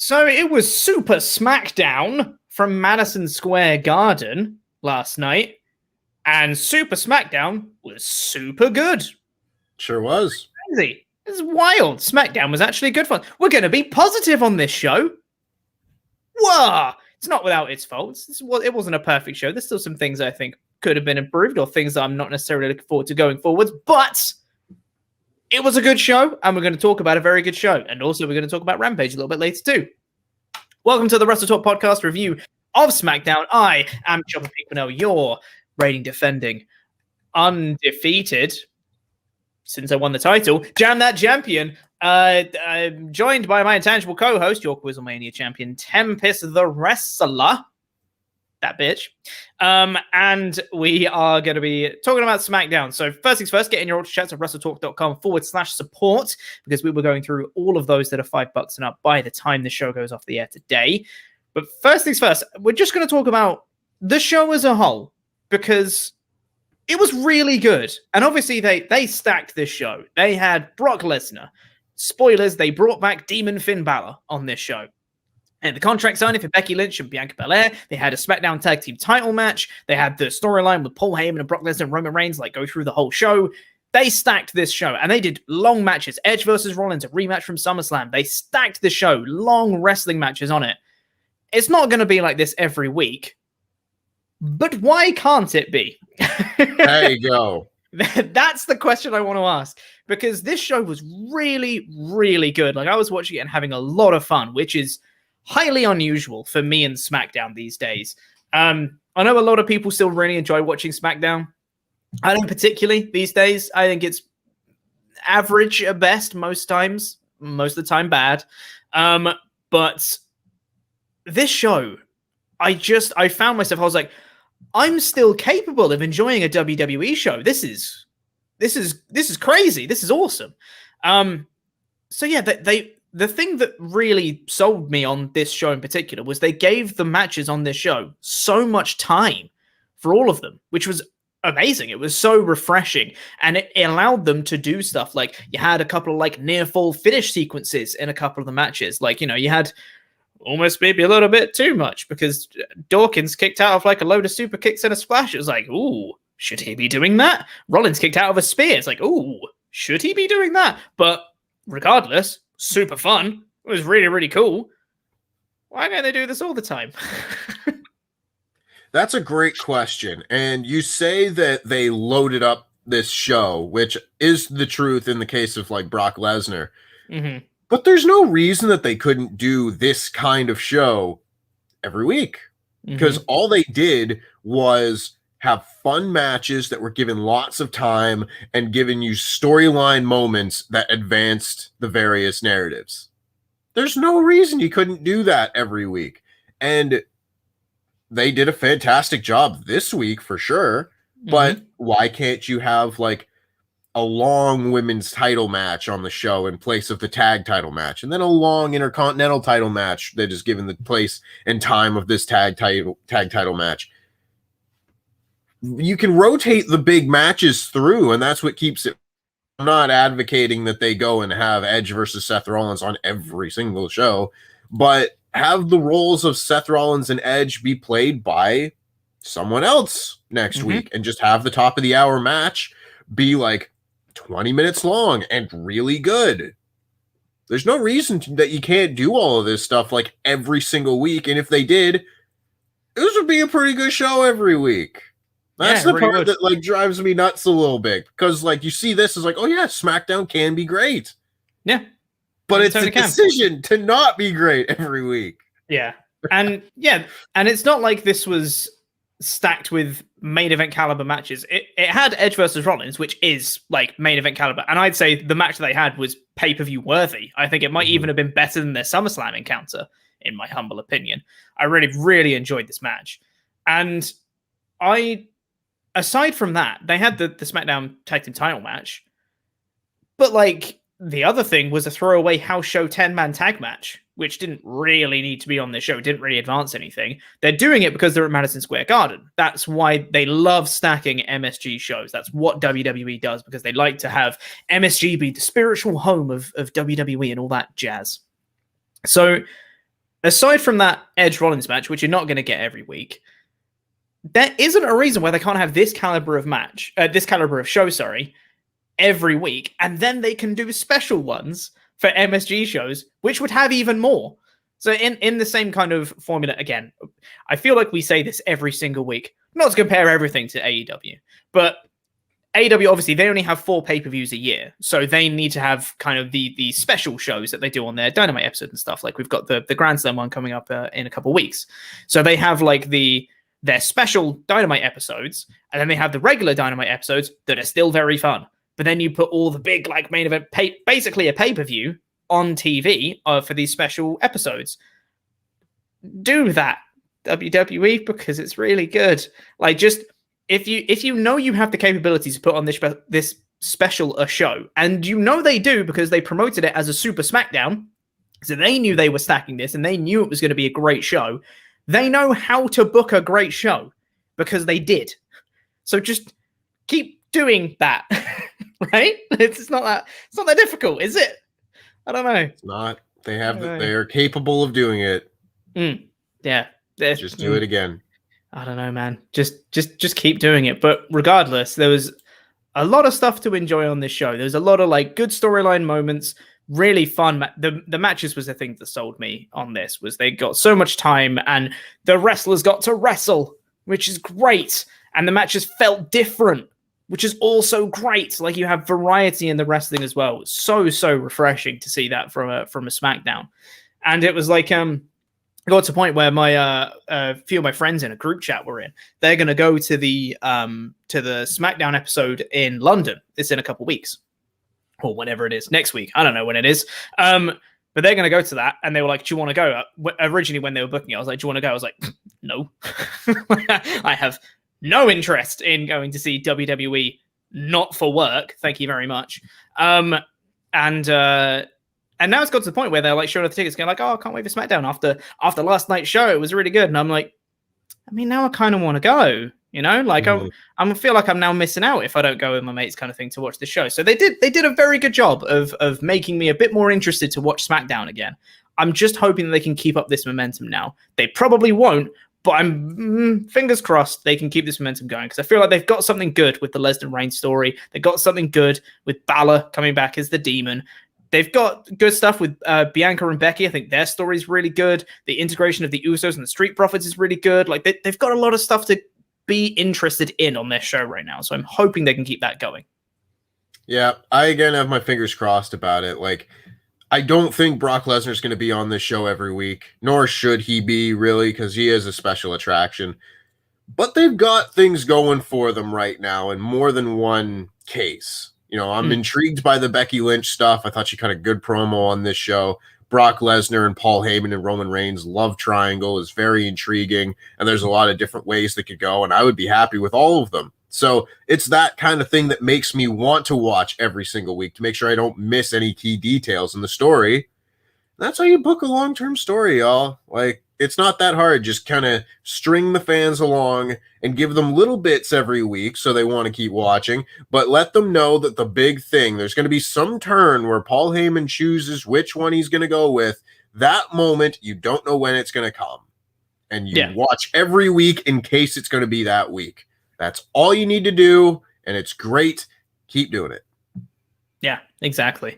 So it was Super SmackDown from Madison Square Garden last night, and Super SmackDown was super good. Sure was. Crazy. It's wild. SmackDown was actually good fun. We're going to be positive on this show. Whoa! It's not without its faults. It wasn't a perfect show. There's still some things I think could have been improved, or things that I'm not necessarily looking forward to going forwards, but it was a good show, and we're going to talk about a very good show. And also, we're going to talk about Rampage a little bit later, too. Welcome to the WrestleTalk Podcast review of SmackDown. I am Chopper Peekmanel, your reigning, defending, undefeated, since I won the title, Jam That Champion, I'm joined by my intangible co-host, your Quizlemania champion, Tempest the Wrestler. That bitch. And we are going to be talking about SmackDown. So first things first, get in your Ultrachats at WrestleTalk.com/support, because we were going through all of those that are $5 and up by the time the show goes off the air today. But first things first, we're just going to talk about the show as a whole, because it was really good. And obviously they stacked this show. They had Brock Lesnar. Spoilers, they brought back Demon Finn Balor on this show. And the contract signing for Becky Lynch and Bianca Belair. They had a SmackDown Tag Team title match. They had the storyline with Paul Heyman and Brock Lesnar and Roman Reigns, go through the whole show. They stacked this show, and they did long matches. Edge versus Rollins, a rematch from SummerSlam. They stacked the show, long wrestling matches on it. It's not going to be like this every week, but why can't it be? There you go. That's the question I want to ask, because this show was really, really good. I was watching it and having a lot of fun, which is highly unusual for me and SmackDown these days. I know a lot of people still really enjoy watching SmackDown. I don't particularly these days. I think it's average at best most times, most of the time bad. But this show, I found myself, I was like, I'm still capable of enjoying a WWE show. This is crazy. This is awesome. So yeah, the thing that really sold me on this show in particular was they gave the matches on this show so much time for all of them, which was amazing. It was so refreshing, and it allowed them to do stuff like you had a couple of near fall finish sequences in a couple of the matches. You had almost maybe a little bit too much, because Dawkins kicked out of a load of super kicks and a splash. It was like, ooh, should he be doing that? Rollins kicked out of a spear. It's like, ooh, should he be doing that? But regardless, super fun. It was really, really cool. Why can't they do this all the time? That's a great question. And you say that they loaded up this show, which is the truth in the case of Brock Lesnar. Mm-hmm. But there's no reason that they couldn't do this kind of show every week, because all they did was have fun matches that were given lots of time and given you storyline moments that advanced the various narratives. There's no reason you couldn't do that every week. And they did a fantastic job this week for sure. But why can't you have a long women's title match on the show in place of the tag title match, and then a long intercontinental title match that is given the place and time of this tag title match? You can rotate the big matches through, and that's what keeps it. I'm not advocating that they go and have Edge versus Seth Rollins on every single show, but have the roles of Seth Rollins and Edge be played by someone else next week, and just have the top of the hour match be 20 minutes long and really good. There's no reason that you can't do all of this stuff every single week. And if they did, this would be a pretty good show every week. That's the part that drives me nuts a little bit, because you see this as oh yeah, SmackDown can be great. Yeah. But it's a decision to not be great every week. Yeah. And it's not like this was stacked with main event caliber matches. It had Edge versus Rollins, which is main event caliber, and I'd say the match they had was pay-per-view worthy. I think it might even have been better than their SummerSlam encounter, in my humble opinion. I really, really enjoyed this match. And aside from that, they had the SmackDown Tag Team title match, but the other thing was a throwaway house show 10-man tag match, which didn't really need to be on this show, didn't really advance anything. They're doing it because they're at Madison Square Garden. That's why they love stacking MSG shows. That's what WWE does, because they like to have MSG be the spiritual home of WWE and all that jazz. So aside from that Edge Rollins match, which you're not going to get every week, there isn't a reason why they can't have this caliber of show, every week, and then they can do special ones for MSG shows, which would have even more. So in the same kind of formula, again, I feel like we say this every single week, not to compare everything to AEW, but AEW, obviously, they only have 4 pay-per-views a year, so they need to have kind of the special shows that they do on their Dynamite episode and stuff. Like, we've got the Grand Slam one coming up in a couple of weeks. So they have, like, their special Dynamite episodes, and then they have the regular Dynamite episodes that are still very fun. But then you put all the big, like, main event, basically a pay-per-view on TV for these special episodes. Do that, WWE, because it's really good. Like, just... If you know you have the capabilities to put on this special a show, and you know they do because they promoted it as a Super SmackDown, so they knew they were stacking this, and they knew it was going to be a great show. They know how to book a great show because they did. So just keep doing that, right? It's not that difficult, is it? I don't know. It's not. They are capable of doing it. Yeah. Just do it again. I don't know, man. Just keep doing it. But regardless, there was a lot of stuff to enjoy on this show. There's a lot of like good storyline moments, really fun. The matches was the thing that sold me on this. Was they got so much time and the wrestlers got to wrestle, which is great. And the matches felt different, which is also great. Like, you have variety in the wrestling as well. So refreshing to see that from a SmackDown. And it was like I got to a point where my a few of my friends in a group chat were in. They're going to go to the SmackDown episode in London. It's in a couple weeks, or whenever it is, next week. I don't know when it is. But they're going to go to that, and they were like, "Do you want to go?" Originally, when they were booking it, I was like, "Do you want to go?" I was like, "No, I have no interest in going to see WWE, not for work. Thank you very much." And now it's got to the point where they're like showing off the tickets, going like, "Oh, I can't wait for SmackDown after last night's show. It was really good." And I'm like, I mean, now I kind of want to go, you know, like I feel like I'm now missing out if I don't go with my mates, kind of thing, to watch the show. So they did a very good job of making me a bit more interested to watch SmackDown again. I'm just hoping that they can keep up this momentum now. They probably won't, but I'm fingers crossed they can keep this momentum going, because I feel like they've got something good with the Lesnar Reigns story. They got something good with Balor coming back as the Demon. They've got good stuff with Bianca and Becky. I think their story is really good. The integration of the Usos and the Street Profits is really good. Like, they've got a lot of stuff to be interested in on their show right now. So I'm hoping they can keep that going. Yeah, I again have my fingers crossed about it. Like, I don't think Brock Lesnar is going to be on this show every week, nor should he be, really, because he is a special attraction. But they've got things going for them right now in more than one case. You know, I'm intrigued by the Becky Lynch stuff. I thought she cut a good promo on this show. Brock Lesnar and Paul Heyman and Roman Reigns love triangle is very intriguing, and there's a lot of different ways that could go, and I would be happy with all of them. So it's that kind of thing that makes me want to watch every single week to make sure I don't miss any key details in the story. That's how you book a long-term story, y'all. Like, it's not that hard. Just kind of string the fans along and give them little bits every week so they want to keep watching, but let them know that the big thing, there's going to be some turn where Paul Heyman chooses which one he's going to go with. That moment, you don't know when it's going to come. And you watch every week in case it's going to be that week. That's all you need to do, and it's great. Keep doing it. Yeah, exactly.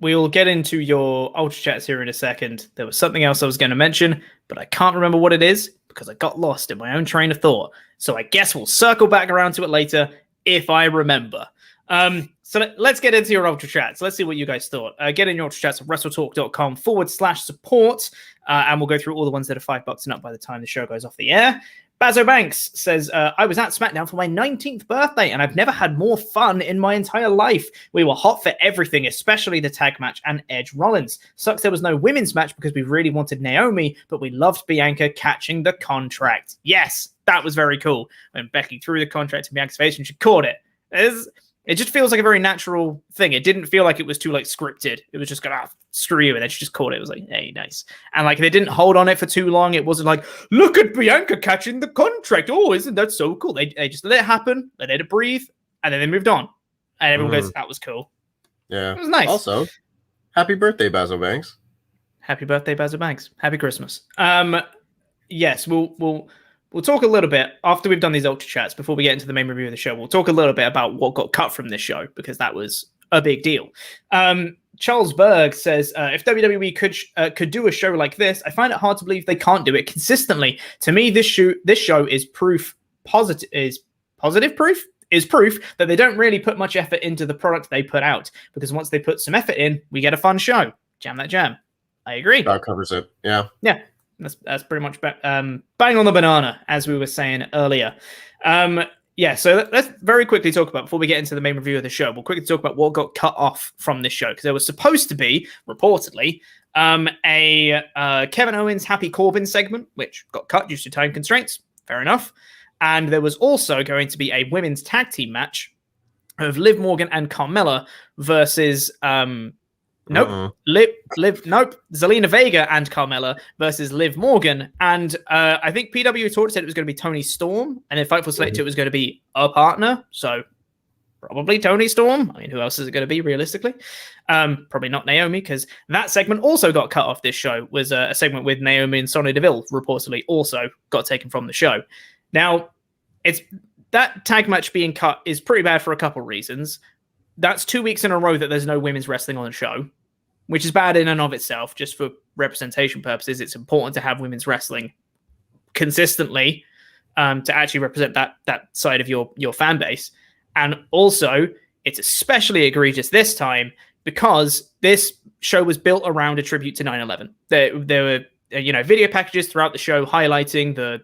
We'll get into your Ultrachats here in a second. There was something else I was going to mention, but I can't remember what it is because I got lost in my own train of thought. So I guess we'll circle back around to it later if I remember. So let's get into your Ultrachats. Let's see what you guys thought. Get in your Ultrachats at WrestleTalk.com/support, and we'll go through all the ones that are $5 and up by the time the show goes off the air. Bazo Banks says, I was at SmackDown for my 19th birthday, and I've never had more fun in my entire life. We were hot for everything, especially the tag match and Edge Rollins. Sucks there was no women's match because we really wanted Naomi, but we loved Bianca catching the contract. Yes, that was very cool. When Becky threw the contract to Bianca's face and she caught it. It just feels like a very natural thing. It didn't feel like it was too like scripted. It was just gonna screw you, and then she just caught it. It was like, hey, nice. And like they didn't hold on it for too long. It wasn't like, look at Bianca catching the contract. Oh, isn't that so cool? They just let it happen. They let it breathe, and then they moved on. And everyone goes, that was cool. Yeah, it was nice. Also, happy birthday, Basil Banks. Happy birthday, Basil Banks. Happy Christmas. Yes, we'll talk a little bit after we've done these Ultra Chats. Before we get into the main review of the show, we'll talk a little bit about what got cut from this show, because that was a big deal. Charles Berg says, if WWE could do a show like this, I find it hard to believe they can't do it consistently. To me, this show is proof that they don't really put much effort into the product they put out, because once they put some effort in, we get a fun show. Jam that jam. I agree. That covers it. Yeah. Yeah. That's pretty much bang on the banana, as we were saying earlier. Yeah, so let's very quickly talk about, before we get into the main review of the show, we'll quickly talk about what got cut off from this show, because there was supposed to be, reportedly, a Kevin Owens Happy Corbin segment, which got cut due to time constraints. Fair enough. And there was also going to be a women's tag team match of Liv Morgan and Carmella versus Zelina Vega and Carmella versus Liv Morgan. And I think PW Torch said it was going to be Toni Storm, and then Fightful Select it was going to be a partner. So probably Toni Storm. I mean, who else is it going to be realistically? Probably not Naomi, because that segment also got cut off. This show was a segment with Naomi and Sonya Deville, reportedly also got taken from the show. Now, it's that tag match being cut is pretty bad for a couple reasons. That's 2 weeks in a row that there's no women's wrestling on the show, which is bad in and of itself. Just for representation purposes, it's important to have women's wrestling consistently to actually represent that side of your fan base. And also, it's especially egregious this time because this show was built around a tribute to 9/11. There were video packages throughout the show highlighting the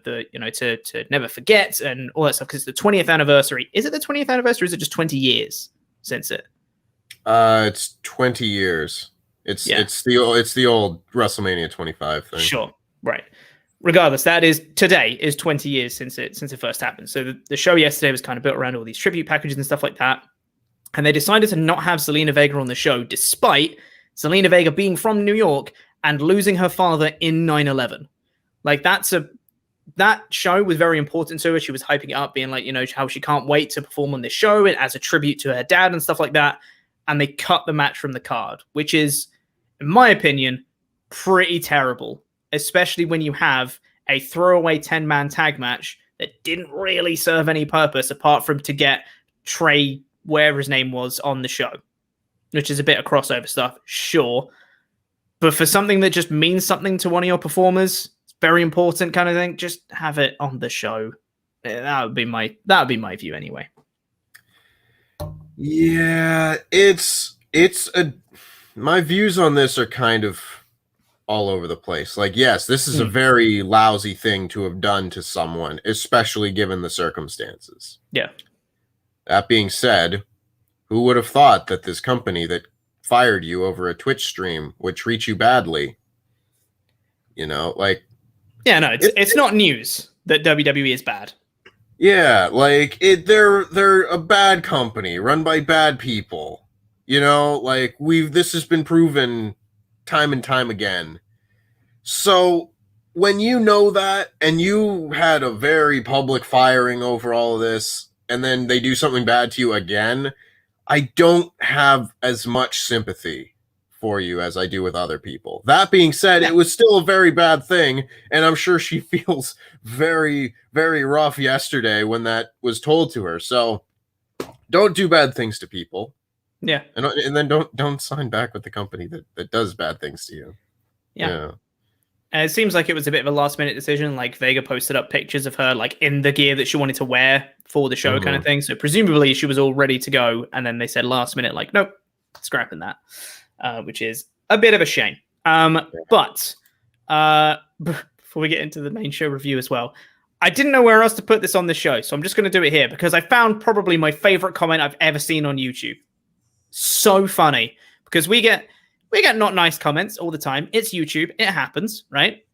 to never forget and all that stuff, because it's the 20th anniversary. Is it the 20th anniversary, or is it just 20 years since it? It's 20 years. It's the old WrestleMania 25 thing. Sure, right. Regardless, today is 20 years since it first happened. So the show yesterday was kind of built around all these tribute packages and stuff like that. And they decided to not have Zelina Vega on the show, despite Zelina Vega being from New York and losing her father in 9/11. Like, that show was very important to her. She was hyping it up, being like, how she can't wait to perform on this show as a tribute to her dad and stuff like that. And they cut the match from the card, which is, in my opinion, pretty terrible, especially when you have a throwaway 10-man tag match that didn't really serve any purpose apart from to get Trae, whatever his name was, on the show, which is a bit of crossover stuff, sure. But for something that just means something to one of your performers, it's very important kind of thing, just have it on the show. That would be my view anyway. Yeah, my views on this are kind of all over the place. Like, yes, this is a very lousy thing to have done to someone, especially given the circumstances. Yeah. That being said, who would have thought that this company that fired you over a Twitch stream would treat you badly? Yeah, no, it's not news that WWE is bad. Yeah, they're a bad company run by bad people. This has been proven time and time again. So when you know that, and you had a very public firing over all of this, and then they do something bad to you again, I don't have as much sympathy for you as I do with other people. That being said, It was still a very bad thing, and I'm sure she feels very, very rough yesterday when that was told to her. So don't do bad things to people. Yeah. And then don't sign back with the company that does bad things to you. Yeah. And it seems like it was a bit of a last minute decision. Like, Vega posted up pictures of her in the gear that she wanted to wear for the show kind of thing. So presumably she was all ready to go. And then they said last minute, nope, scrapping that, which is a bit of a shame. But before we get into the main show review as well, I didn't know where else to put this on the show. So I'm just going to do it here because I found probably my favorite comment I've ever seen on YouTube. So funny, because we get not nice comments all the time. It's YouTube. It happens, right?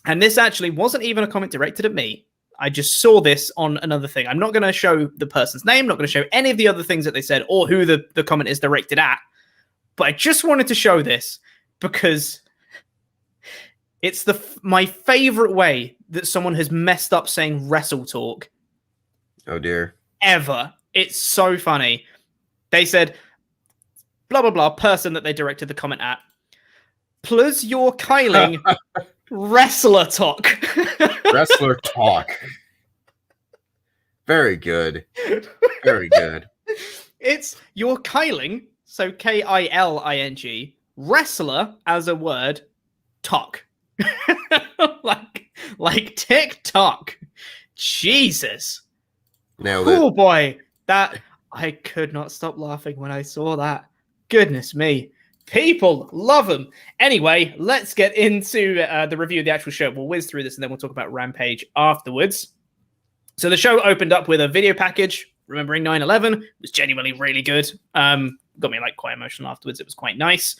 And this actually wasn't even a comment directed at me. I just saw this on another thing. I'm not going to show the person's name, not going to show any of the other things that they said or who the comment is directed at. But I just wanted to show this because it's my favorite way that someone has messed up saying WrestleTalk. Oh, dear. Ever. It's so funny. They said, blah, blah, blah, person that they directed the comment at. plus your Kyling wrestler talk. Wrestler talk. Very good. Very good. It's your Kyling, so Kiling, wrestler as a word, talk. like TikTok. Jesus. Nailed it. Oh boy, that I could not stop laughing when I saw that. Goodness me. People love them. Anyway, let's get into the review of the actual show. We'll whiz through this and then we'll talk about Rampage afterwards. So the show opened up with a video package. Remembering 9/11 was genuinely really good. Got me like quite emotional afterwards. It was quite nice.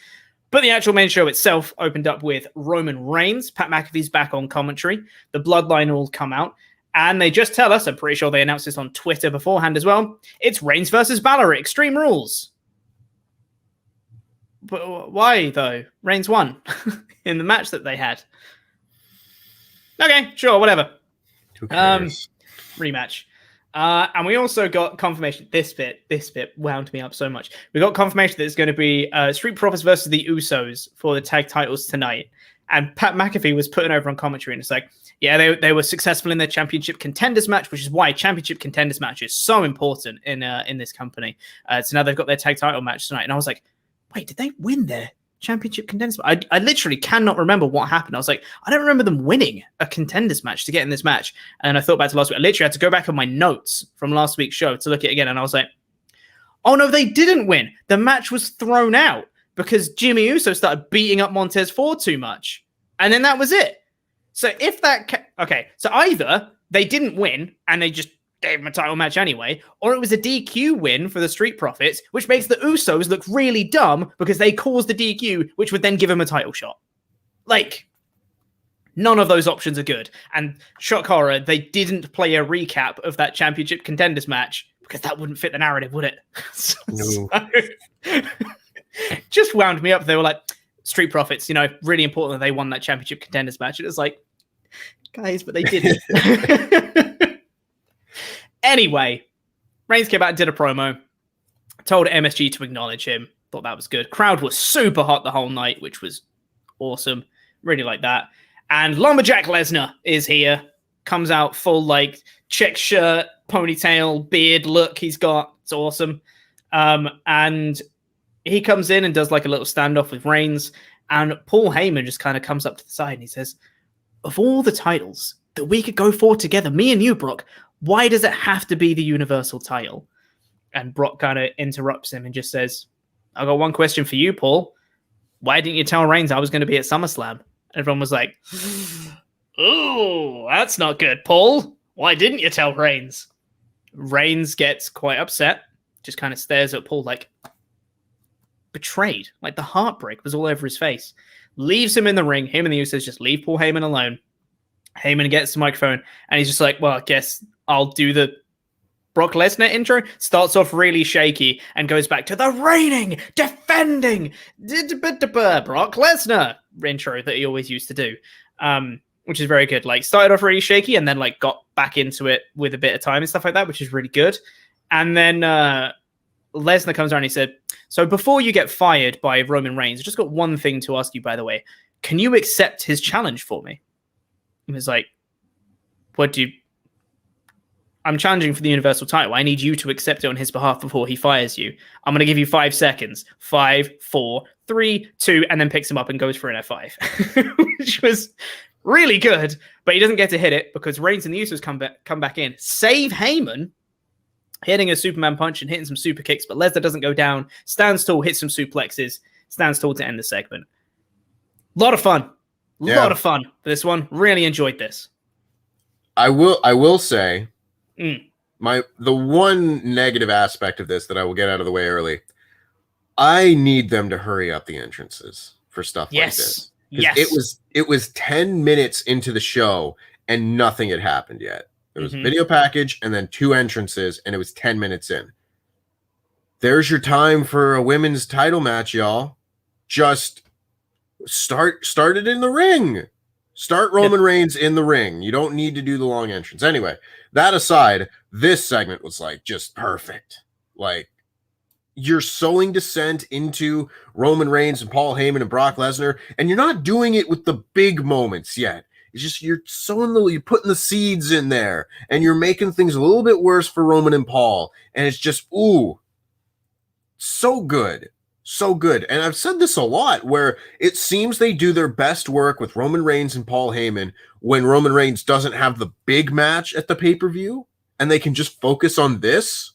But the actual main show itself opened up with Roman Reigns. Pat McAfee's back on commentary. The Bloodline all come out. And they just tell us, I'm pretty sure they announced this on Twitter beforehand as well, it's Reigns versus Balor at Extreme Rules. But why, though? Reigns won in the match that they had. Okay, sure, whatever. Who cares? Rematch. And we also got confirmation. This bit wound me up so much. We got confirmation that it's going to be Street Profits versus the Usos for the tag titles tonight. And Pat McAfee was putting over on commentary, and it's like, yeah, they were successful in their championship contenders match, which is why championship contenders match is so important in this company. So now they've got their tag title match tonight, and I was like, wait, did they win their championship contenders match? I literally cannot remember what happened. I was like, I don't remember them winning a contenders match to get in this match. And I thought back to last week. I literally had to go back on my notes from last week's show to look at it again, and I was like, oh no, they didn't win. The match was thrown out because Jimmy Uso started beating up Montez Ford too much. And then that was it. So if that... Okay, so either they didn't win and they just gave him a title match anyway, or it was a DQ win for the Street Profits, which makes the Usos look really dumb because they caused the DQ, which would then give him a title shot. Like, none of those options are good. And shock horror, they didn't play a recap of that championship contenders match because that wouldn't fit the narrative, would it? No. Just wound me up. They were like, Street Profits, really important that they won that championship contenders match. It was like, guys, but they didn't. Anyway, Reigns came out and did a promo, told MSG to acknowledge him. Thought that was good. Crowd was super hot the whole night, which was awesome. Really like that. And Lumberjack Lesnar is here. Comes out full like check shirt, ponytail, beard look he's got. It's awesome. And he comes in and does like a little standoff with Reigns. And Paul Heyman just kind of comes up to the side and he says, of all the titles that we could go for together, me and you, Brock, why does it have to be the Universal title? And Brock kind of interrupts him and just says, I got one question for you, Paul. Why didn't you tell Reigns I was going to be at SummerSlam? And everyone was like, oh, that's not good, Paul. Why didn't you tell Reigns? Reigns gets quite upset, just kind of stares at Paul like betrayed. Like the heartbreak was all over his face. Leaves him in the ring. Him and the Usos just leave Paul Heyman alone. Heyman gets the microphone and he's just like, well, I guess I'll do the Brock Lesnar intro. Starts off really shaky and goes back to the reigning, defending Brock Lesnar intro that he always used to do, which is very good. Like started off really shaky and then like got back into it with a bit of time and stuff like that, which is really good. And then Lesnar comes around and he said, so before you get fired by Roman Reigns, I've just got one thing to ask you, by the way. Can you accept his challenge for me? He was like, I'm challenging for the Universal title. I need you to accept it on his behalf before he fires you. I'm going to give you 5 seconds. 5, 4, 3, 2, and then picks him up and goes for an F5, which was really good. But he doesn't get to hit it because Reigns and the Usos come back in. Save Heyman, hitting a Superman punch and hitting some super kicks, but Lesnar doesn't go down. Stands tall, hits some suplexes, stands tall to end the segment. A lot of fun. Lot of fun for this one. Really enjoyed this. I will say the one negative aspect of this that I will get out of the way early. I need them to hurry up the entrances for stuff like this. Yes. It was 10 minutes into the show and nothing had happened yet. There was a video package and then 2 entrances and it was 10 minutes in. There's your time for a women's title match, y'all. Just start it in the ring. Start Roman Reigns in the ring. You don't need to do the long entrance. Anyway, that aside, this segment was like just perfect. Like you're sowing dissent into Roman Reigns and Paul Heyman and Brock Lesnar, and you're not doing it with the big moments yet. It's just you're putting the seeds in there, and you're making things a little bit worse for Roman and Paul. And it's just, ooh, so good. So good. And I've said this a lot, where it seems they do their best work with Roman Reigns and Paul Heyman when Roman Reigns doesn't have the big match at the pay-per-view, and they can just focus on this.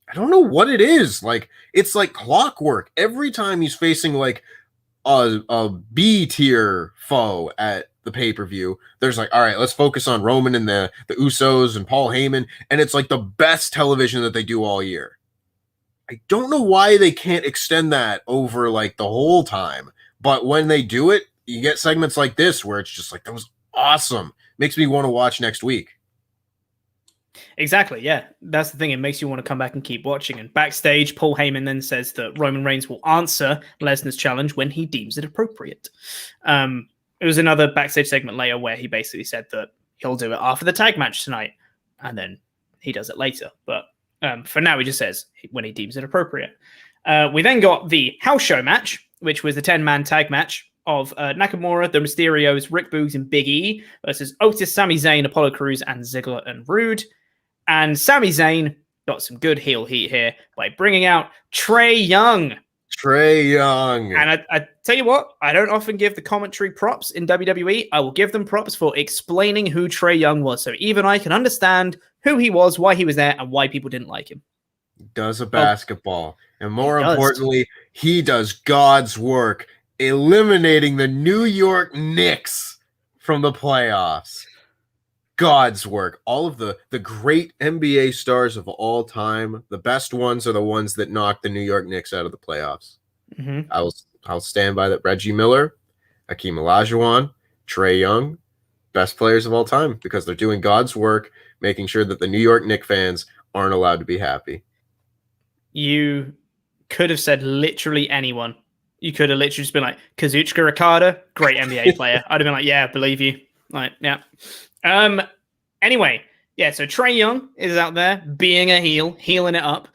I don't know what it is. Like, it's like clockwork. Every time he's facing like a B tier foe at the pay-per-view, there's like, all right, let's focus on Roman and the Usos and Paul Heyman. And it's like the best television that they do all year. I don't know why they can't extend that over like the whole time. But when they do it, you get segments like this where it's just like, that was awesome. Makes me want to watch next week. Exactly, yeah. That's the thing. It makes you want to come back and keep watching. And backstage, Paul Heyman then says that Roman Reigns will answer Lesnar's challenge when he deems it appropriate. It was another backstage segment later where he basically said that he'll do it after the tag match tonight, and then he does it later. But for now, he just says when he deems it appropriate. We then got the house show match, which was the 10-man tag match of Nakamura, the Mysterios, Rick Boogs, and Big E versus Otis, Sami Zayn, Apollo Crews, and Ziggler and Rude. And Sami Zayn got some good heel heat here by bringing out Trae Young. Trae Young. And I tell you what, I don't often give the commentary props in WWE. I will give them props for explaining who Trae Young was. So even I can understand who he was, why he was there, and why people didn't like him. He does a basketball. And more importantly, he does God's work, eliminating the New York Knicks from the playoffs. God's work. All of the great NBA stars of all time, the best ones are the ones that knock the New York Knicks out of the playoffs. Mm-hmm. I'll stand by that. Reggie Miller, Hakeem Olajuwon, Trae Young, best players of all time, because they're doing God's work, making sure that the New York Knicks fans aren't allowed to be happy. You could have said literally anyone. You could have literally just been like, Kazuchika Okada, great NBA player. I'd have been like, yeah, believe you. Like, yeah. Anyway, yeah, so Trae Young is out there being a heel, healing it up.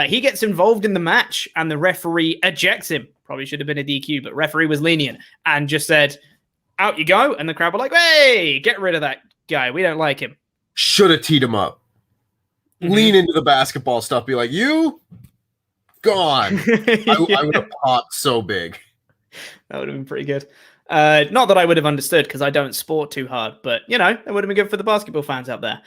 He gets involved in the match and the referee ejects him. Probably should have been a DQ, but referee was lenient and just said, out you go. And the crowd were like, hey, get rid of that guy. We don't like him. Should have teed him up. Mm-hmm. Lean into the basketball stuff. Be like, you gone. Yeah. I would have popped so big. That would have been pretty good. Not that I would have understood because I don't sport too hard, but you know, it would have been good for the basketball fans out there.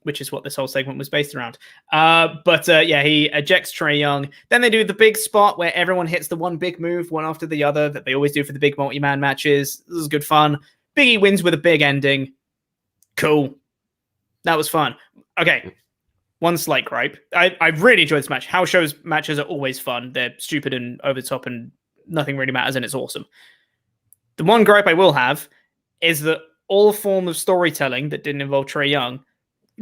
Which is what this whole segment was based around. Yeah, he ejects Trae Young. Then they do the big spot where everyone hits the one big move, one after the other, that they always do for the big multi-man matches. This is good fun. Big E wins with a big ending. Cool. That was fun. Okay. One slight gripe. I really enjoyed this match. House shows matches are always fun. They're stupid and over the top and nothing really matters and it's awesome. The one gripe I will have is that all form of storytelling that didn't involve Trae Young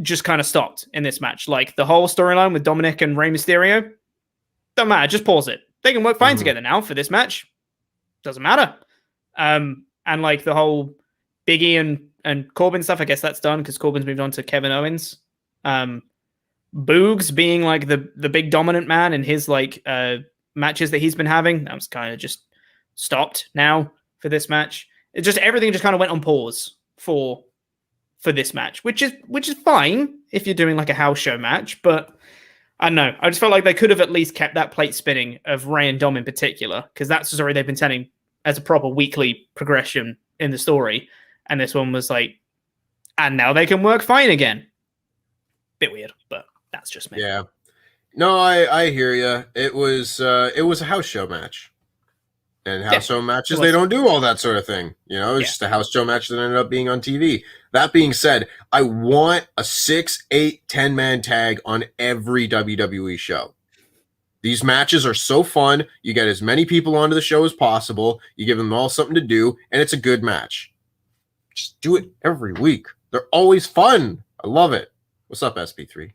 just kind of stopped in this match. Like the whole storyline with Dominic and Rey Mysterio, don't matter. Just pause it. They can work fine together now for this match. Doesn't matter. And like the whole Big E and Corbin stuff, I guess that's done because Corbin's moved on to Kevin Owens. Boogs being like the big dominant man in his like matches that he's been having, that was kind of just stopped now for this match. It just everything just kind of went on pause for this match, which is fine if you're doing like a house show match, but I don't know. I just felt like they could have at least kept that plate spinning of Rey and Dom in particular, because that's the story they've been telling as a proper weekly progression in the story. And this one was like, and now they can work fine again. Bit weird, but that's just me. Yeah. No, I hear you. It was a house show match. And house show matches, they don't do all that sort of thing. You know, it's just a house show match that ended up being on TV. That being said, I want a 6, 8, 10-man tag on every WWE show. These matches are so fun. You get as many people onto the show as possible. You give them all something to do, and it's a good match. Just do it every week. They're always fun. I love it. What's up, SP3?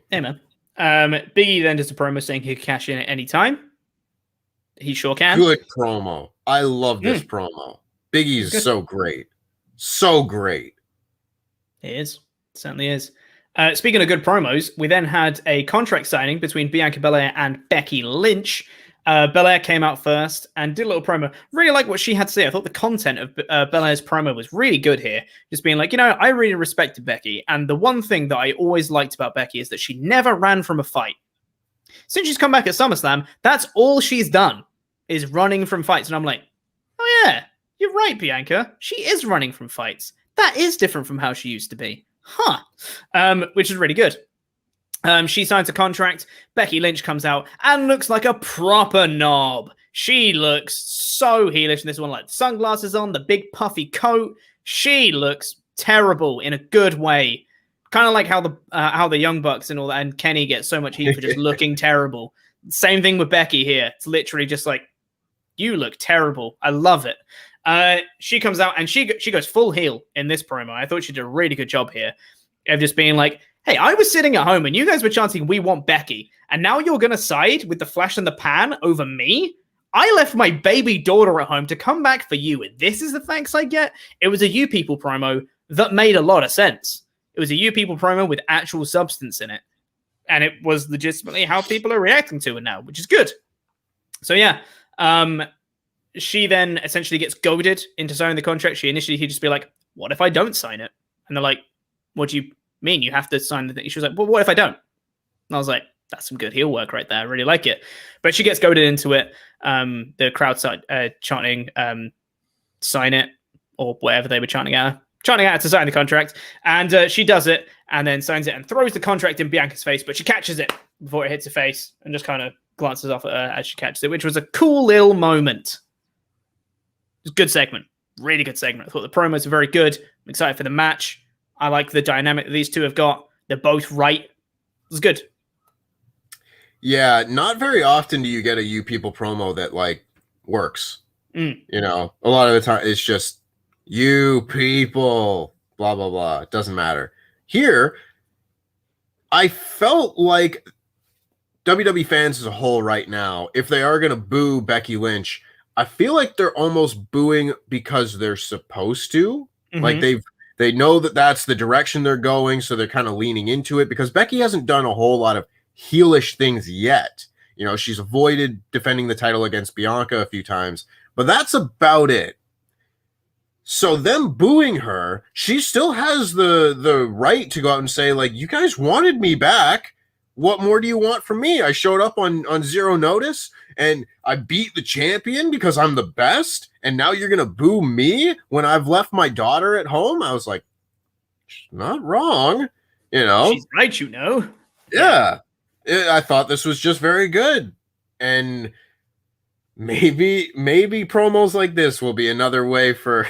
Hey, man. Big E then does a promo saying he could cash in at any time. He sure can. Good promo. I love this promo. Big E's so great. So great. It is. It certainly is. Speaking of good promos, we then had a contract signing between Bianca Belair and Becky Lynch. Belair came out first and did a little promo. Really like what she had to say. I thought the content of Belair's promo was really good here. Just being like, I really respected Becky. And the one thing that I always liked about Becky is that she never ran from a fight. Since she's come back at SummerSlam, that's all she's done, is running from fights. And I'm like, oh yeah, you're right, Bianca. She is running from fights. That is different from how she used to be. Which is really good. She signs a contract. Becky Lynch comes out and looks like a proper knob. She looks so heelish in this one, like sunglasses on, the big puffy coat. She looks terrible in a good way. Kind of like how the Young Bucks and all that, and Kenny gets so much heat for just looking terrible. Same thing with Becky here. It's literally just like, you look terrible. I love it. She comes out and she goes full heel in this promo. I thought she did a really good job here of just being like, hey, I was sitting at home and you guys were chanting, we want Becky. And now you're going to side with the flash and the pan over me? I left my baby daughter at home to come back for you. And this is the thanks I get? It was a You People promo that made a lot of sense. It was a You People promo with actual substance in it. And it was legitimately how people are reacting to it now, which is good. So yeah, she then essentially gets goaded into signing the contract. He'd just be like, what if I don't sign it? And they're like, what do you mean you have to sign the thing? She was like, well, what if I don't? And I was like, that's some good heel work right there. I really like it. But she gets goaded into it. The crowd started chanting, sign it, or whatever they were chanting at her to sign the contract. And she does it and then signs it and throws the contract in Bianca's face, but she catches it before it hits her face and just kind of glances off at her as she catches it, which was a cool little moment. It was a good segment. Really good segment. I thought the promos were very good. I'm excited for the match. I like the dynamic that these two have got. They're both right. It was good. Yeah, not very often do you get a You People promo that like works. A lot of the time it's just you people, blah, blah, blah. It doesn't matter. Here, I felt like WWE fans as a whole right now, if they are going to boo Becky Lynch, I feel like they're almost booing because they're supposed to. Mm-hmm. Like they know that that's the direction they're going, so they're kind of leaning into it because Becky hasn't done a whole lot of heelish things yet. She's avoided defending the title against Bianca a few times, but that's about it. So them booing her, she still has the right to go out and say, like, you guys wanted me back. What more do you want from me? I showed up on zero notice and I beat the champion because I'm the best. And now you're going to boo me when I've left my daughter at home. I was like, she's not wrong. She's right, Yeah. I thought this was just very good. And maybe promos like this will be another way for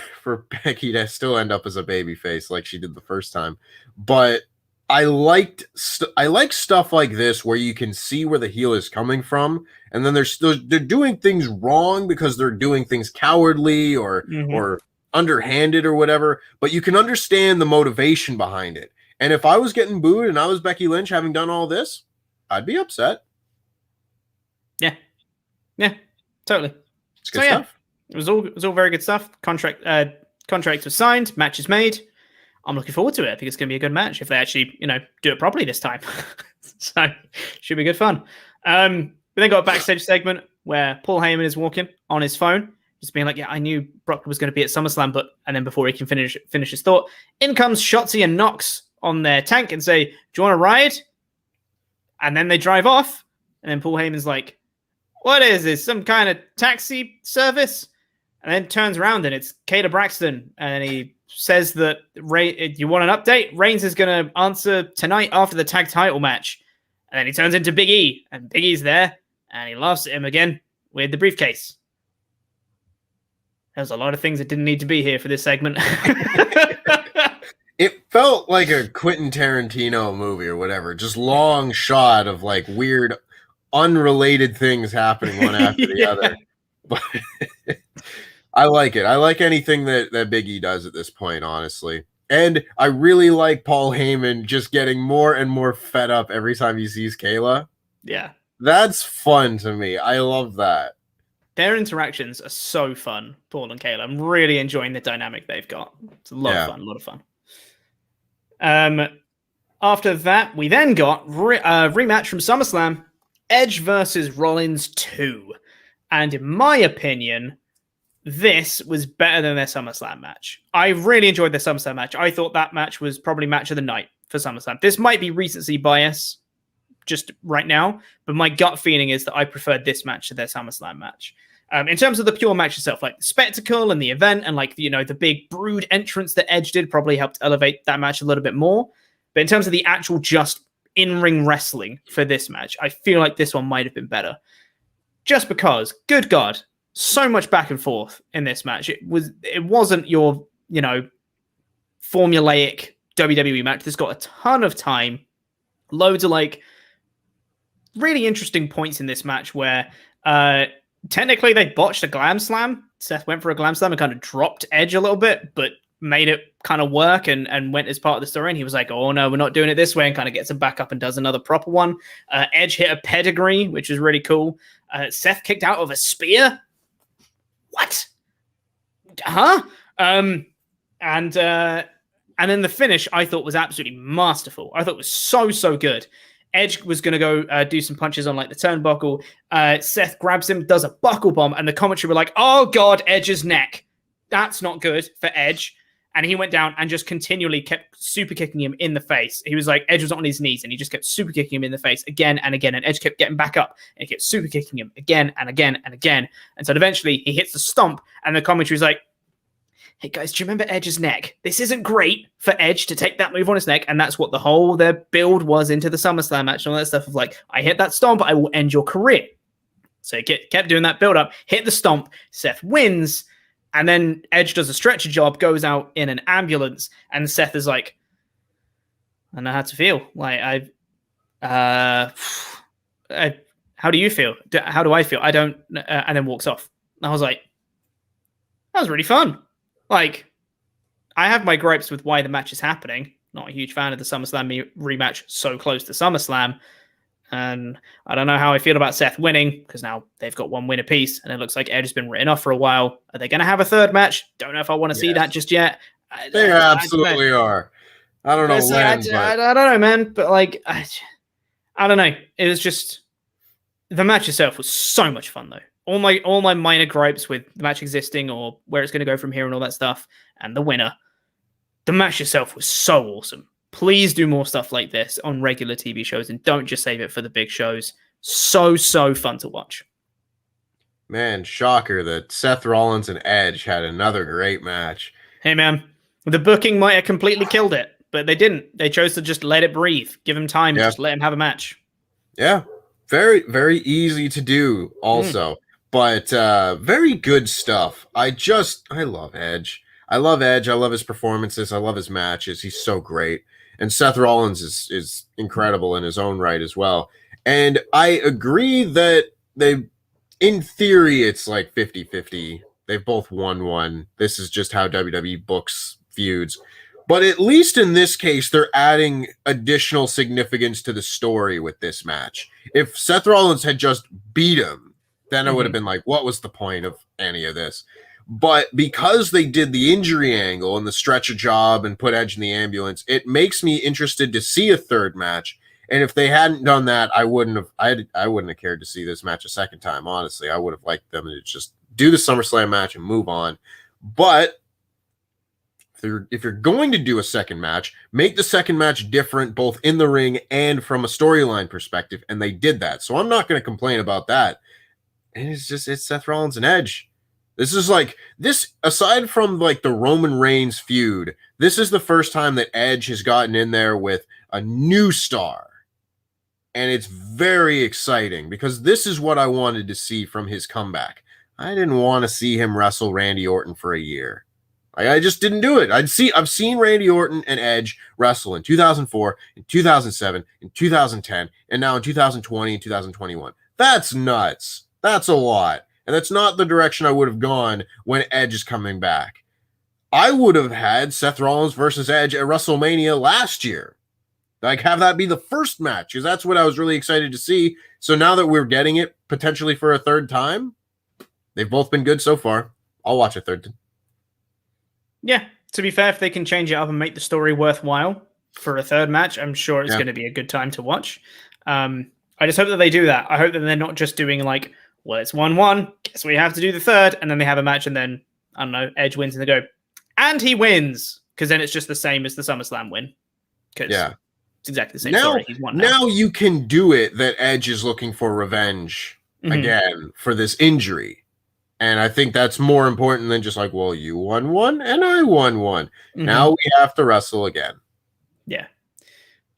Becky to still end up as a babyface like she did the first time. But I like stuff like this where you can see where the heel is coming from, and then they're doing things wrong because they're doing things cowardly or underhanded or whatever, but you can understand the motivation behind it. And if I was getting booed and I was Becky Lynch having done all this, I'd be upset. Yeah, totally. It's good stuff. It was all very good stuff. Contract was signed, match is made. I'm looking forward to it. I think it's going to be a good match if they actually, do it properly this time. So, should be good fun. We then got a backstage segment where Paul Heyman is walking on his phone, just being like, yeah, I knew Brock was going to be at SummerSlam, and then before he can finish his thought, in comes Shotzi and Knox on their tank and say, do you want to ride? And then they drive off, and then Paul Heyman's like, what is this, some kind of taxi service? And then turns around and it's Kayla Braxton, and he says that you want an update? Reigns is going to answer tonight after the tag title match. And then he turns into Big E, and Big E's there, and he laughs at him again with the briefcase. There's a lot of things that didn't need to be here for this segment. It felt like a Quentin Tarantino movie or whatever, just long shot of like weird, unrelated things happening one after the other. But I like it. I like anything that Big E does at this point, honestly. And I really like Paul Heyman just getting more and more fed up every time he sees Kayla. Yeah. That's fun to me. I love that. Their interactions are so fun, Paul and Kayla. I'm really enjoying the dynamic they've got. It's a lot of fun. After that, we then got rematch from SummerSlam, Edge versus Rollins 2. And in my opinion, this was better than their SummerSlam match. I really enjoyed their SummerSlam match. I thought that match was probably match of the night for SummerSlam. This might be recency bias just right now, but my gut feeling is that I preferred this match to their SummerSlam match. In terms of the pure match itself, like the spectacle and the event and like, you know, the big brood entrance that Edge did probably helped elevate that match a little bit more. But in terms of the actual just in-ring wrestling for this match, I feel like this one might have been better. Just because, good God, so much back and forth in this match. It wasn't your, you know, formulaic WWE match. This got a ton of time. Loads of like really interesting points in this match where technically they botched a glam slam. Seth went for a glam slam and kind of dropped Edge a little bit, but made it kind of work and went as part of the story. And he was like, oh no, we're not doing it this way, and kind of gets him back up and does another proper one. Edge hit a pedigree, which is really cool. Seth kicked out of a spear. What? Huh? And then the finish I thought was absolutely masterful. I thought it was so good. Edge was going to go do some punches on like the turnbuckle. Seth grabs him, does a buckle bomb, and the commentary were like, oh God, Edge's neck. That's not good for Edge. And he went down and just continually kept super kicking him in the face. He was like, Edge was on his knees and he just kept super kicking him in the face again and again. And Edge kept getting back up and he kept super kicking him again and again and again. And so eventually he hits the stomp and the commentary was like, hey guys, do you remember Edge's neck? This isn't great for Edge to take that move on his neck. And that's what their build was into the SummerSlam match and all that stuff of like, I hit that stomp, I will end your career. So he kept doing that build up, hit the stomp, Seth wins. And then Edge does a stretcher job, goes out in an ambulance, and Seth is like, I don't know how to feel. Like, how do you feel? How do I feel? I don't, and then walks off. And I was like, that was really fun. Like, I have my gripes with why the match is happening. Not a huge fan of the SummerSlam rematch so close to SummerSlam. And I don't know how I feel about Seth winning because now they've got one win apiece and it looks like Edge has been written off for a while. Are they going to have a third match? Don't know if I want to see that just yet. They absolutely are. I don't know when. I don't know, man. But like, I don't know. It was just the match itself was so much fun though. All my minor gripes with the match existing or where it's going to go from here and all that stuff and the winner. The match itself was so awesome. Please do more stuff like this on regular TV shows and don't just save it for the big shows. So fun to watch. Man, shocker that Seth Rollins and Edge had another great match. Hey, man, the booking might have completely killed it, but they didn't. They chose to just let it breathe, give him time, just let him have a match. Yeah, very, very easy to do also, but very good stuff. I love Edge. I love Edge. I love his performances. I love his matches. He's so great. And Seth Rollins is incredible in his own right as well. And I agree that in theory, it's like 50-50. They've both won one. This is just how WWE books feuds. But at least in this case, they're adding additional significance to the story with this match. If Seth Rollins had just beat him, then it would have been like, what was the point of any of this? But because they did the injury angle and the stretcher job and put Edge in the ambulance, it makes me interested to see a third match. And if they hadn't done that, I wouldn't have cared to see this match a second time. Honestly, I would have liked them to just do the SummerSlam match and move on. But if you're going to do a second match, make the second match different, both in the ring and from a storyline perspective. And they did that. So I'm not going to complain about that. And it's Seth Rollins and Edge. This is like this, aside from like the Roman Reigns feud, this is the first time that Edge has gotten in there with a new star. And it's very exciting because this is what I wanted to see from his comeback. I didn't want to see him wrestle Randy Orton for a year. I just didn't do it. I've seen Randy Orton and Edge wrestle in 2004, in 2007, in 2010, and now in 2020 and 2021. That's nuts. That's a lot. And that's not the direction I would have gone when Edge is coming back. I would have had Seth Rollins versus Edge at WrestleMania last year. Like, have that be the first match, because that's what I was really excited to see. So now that we're getting it potentially for a third time, they've both been good so far. I'll watch a third time. Yeah, to be fair, if they can change it up and make the story worthwhile, for a third match. I'm sure it's going to be a good time to watch. I just hope that they do that. I hope that they're not just doing like, well, it's 1-1. Guess we have to do the third. And then they have a match and then, I don't know, Edge wins and they go, and he wins. Because then it's just the same as the SummerSlam win. Because it's exactly the same story. He's won now you can do it that Edge is looking for revenge again for this injury. And I think that's more important than just like, well, you won one and I won one. Now we have to wrestle again. Yeah.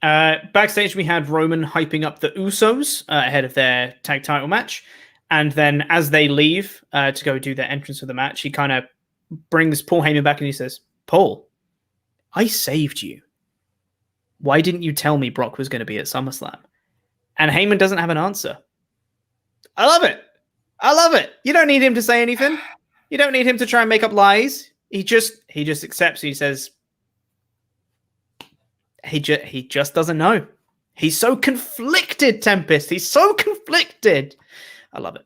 Backstage, we had Roman hyping up the Usos ahead of their tag title match. And then as they leave to go do their entrance for the match, he kind of brings Paul Heyman back and he says, Paul, I saved you. Why didn't you tell me Brock was going to be at SummerSlam? And Heyman doesn't have an answer. I love it. I love it. You don't need him to say anything. You don't need him to try and make up lies. He just accepts. He says, he just doesn't know. He's so conflicted, Tempest. He's so conflicted. I love it.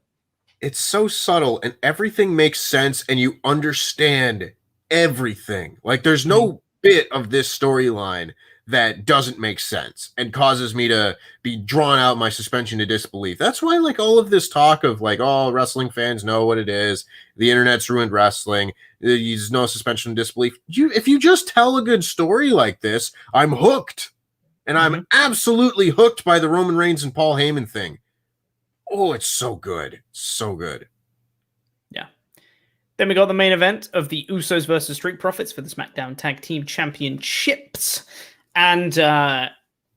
It's so subtle and everything makes sense and you understand everything. Like there's no bit of this storyline that doesn't make sense and causes me to be drawn out my suspension of disbelief. That's why like all of this talk of like, oh, wrestling fans know what it is. The internet's ruined wrestling. There's no suspension of disbelief. If you just tell a good story like this, I'm hooked. And I'm absolutely hooked by the Roman Reigns and Paul Heyman thing. Oh, it's so good. So good. Yeah. Then we got the main event of the Usos versus Street Profits for the SmackDown Tag Team Championships. And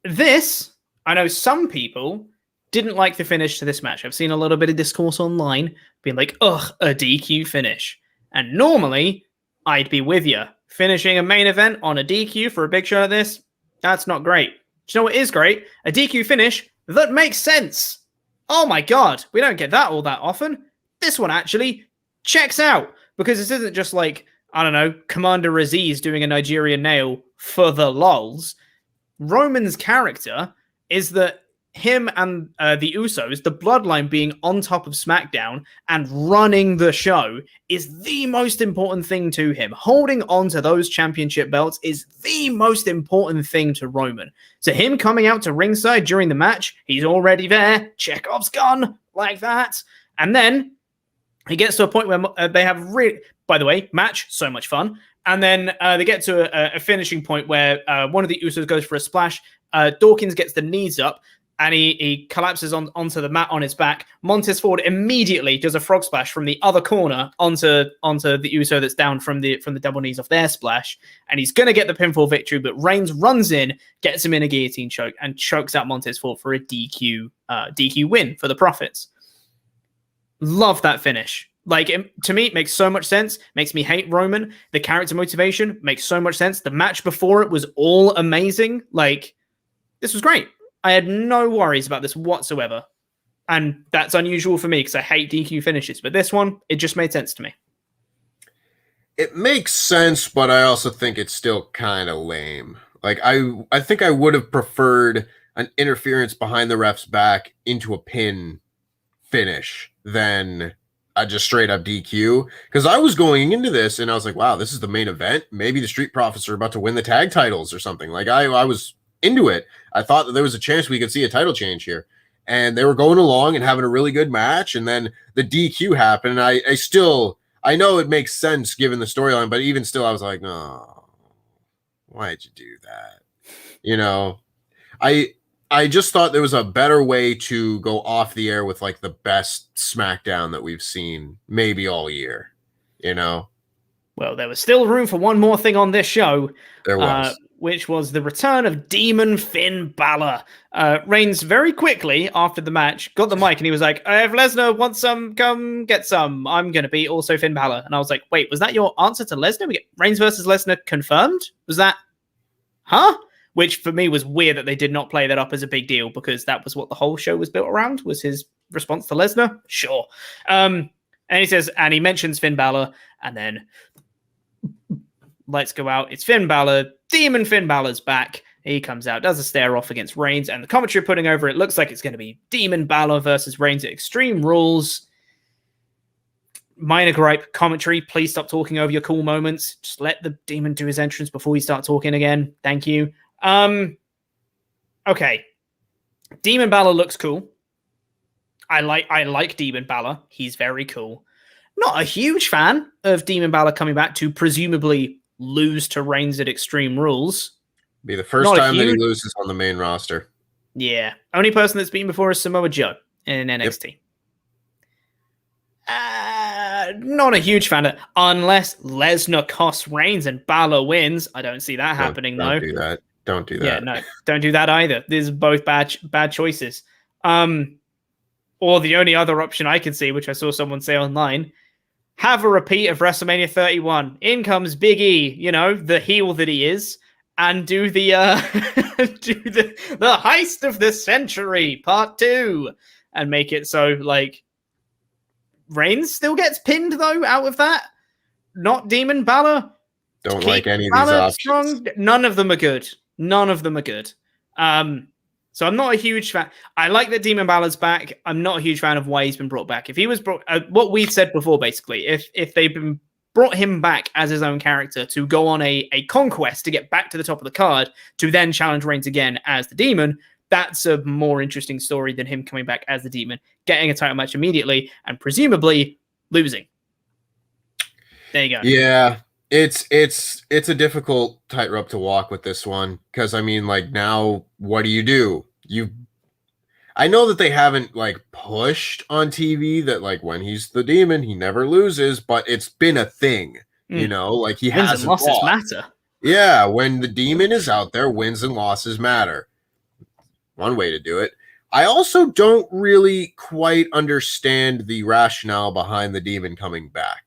this, I know some people didn't like the finish to this match. I've seen a little bit of discourse online being like, ugh, a DQ finish. And normally, I'd be with you. Finishing a main event on a DQ for a big show like this, that's not great. Do you know what is great? A DQ finish that makes sense. Oh my God, we don't get that all that often. This one actually checks out because this isn't just like, I don't know, Commander Aziz doing a Nigerian nail for the lols. Roman's character is that him and the Usos, the bloodline being on top of SmackDown and running the show is the most important thing to him. Holding on to those championship belts is the most important thing to Roman. So him coming out to ringside during the match, he's already there. Chekhov's gun, like that. And then he gets to a point where they have by the way, match, so much fun. And then they get to a finishing point where one of the Usos goes for a splash. Dawkins gets the knees up and he collapses onto the mat on his back. Montez Ford immediately does a frog splash from the other corner onto the Uso that's down from the double knees off their splash. And he's going to get the pinfall victory, but Reigns runs in, gets him in a guillotine choke, and chokes out Montez Ford for a DQ win for the Profits. Love that finish. Like, to me, it makes so much sense. Makes me hate Roman. The character motivation makes so much sense. The match before it was all amazing. Like, this was great. I had no worries about this whatsoever. And that's unusual for me because I hate DQ finishes. But this one, it just made sense to me. It makes sense, but I also think it's still kind of lame. Like, I think I would have preferred an interference behind the ref's back into a pin finish than a just straight up DQ. Because I was going into this and I was like, wow, this is the main event. Maybe the Street Profits are about to win the tag titles or something. Like, I was into it. I thought that there was a chance we could see a title change here. And they were going along and having a really good match. And then the DQ happened. And I know it makes sense given the storyline, but even still, I was like, no, why'd you do that? You know, I just thought there was a better way to go off the air with like the best SmackDown that we've seen maybe all year, you know? Well, there was still room for one more thing on this show. There was. Which was the return of Demon Finn Balor. Reigns very quickly after the match got the mic and he was like, if Lesnar wants some, come get some. I'm going to be also Finn Balor. And I was like, wait, was that your answer to Lesnar? We get Reigns versus Lesnar confirmed? Was that, huh? Which for me was weird that they did not play that up as a big deal because that was what the whole show was built around, was his response to Lesnar. Sure. And he says, and he mentions Finn Balor and then lights go out. It's Finn Balor. Demon Finn Balor's back. He comes out, does a stare off against Reigns, and the commentary putting over it looks like it's going to be Demon Balor versus Reigns at Extreme Rules. Minor gripe, commentary, please stop talking over your cool moments. Just let the demon do his entrance before you start talking again. Thank you. Okay. Demon Balor looks cool. I like Demon Balor. He's very cool. Not a huge fan of Demon Balor coming back to presumably lose to Reigns at Extreme Rules. Be the first time that he loses on the main roster. Yeah. Only person that's been before is Samoa Joe in NXT. Yep. Not a huge fan of, unless Lesnar costs Reigns and Balor wins. I don't see that happening, though. Don't do that. Yeah, no, don't do that either. These are both bad choices. Or the only other option I can see, which I saw someone say online, have a repeat of WrestleMania 31. In comes Big E, the heel that he is, and do the the heist of the century, part 2, and make it so like Reigns still gets pinned though out of that. Not Demon Balor. Don't like any of these options. Strong. None of them are good. So I'm not a huge fan. I like that Demon Balor's back. I'm not a huge fan of why he's been brought back. If he was brought, what we've said before, basically, if they've been brought him back as his own character to go on a conquest to get back to the top of the card to then challenge Reigns again as the Demon, that's a more interesting story than him coming back as the Demon, getting a title match immediately, and presumably losing. There you go. Yeah. It's a difficult tightrope to walk with this one, because I mean, like, now what do? I know that they haven't like pushed on TV that like when he's the Demon he never loses, but it's been a thing, like he wins hasn't and losses lost. matter. Yeah, when the Demon is out there, wins and losses matter. One way to do it. I also don't really quite understand the rationale behind the Demon coming back.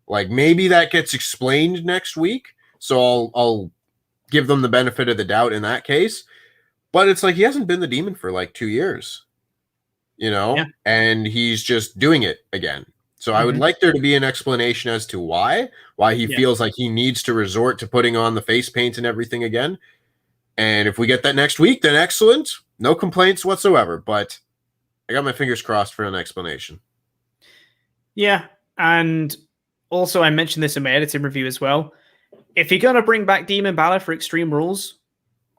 Like, maybe that gets explained next week, so I'll give them the benefit of the doubt in that case. But it's like he hasn't been the Demon for like 2 years, and he's just doing it again. So I would like there to be an explanation as to why he feels like he needs to resort to putting on the face paint and everything again. And if we get that next week, then excellent. No complaints whatsoever. But I got my fingers crossed for an explanation. Yeah, and also, I mentioned this in my editing review as well. If you're going to bring back Demon Balor for Extreme Rules,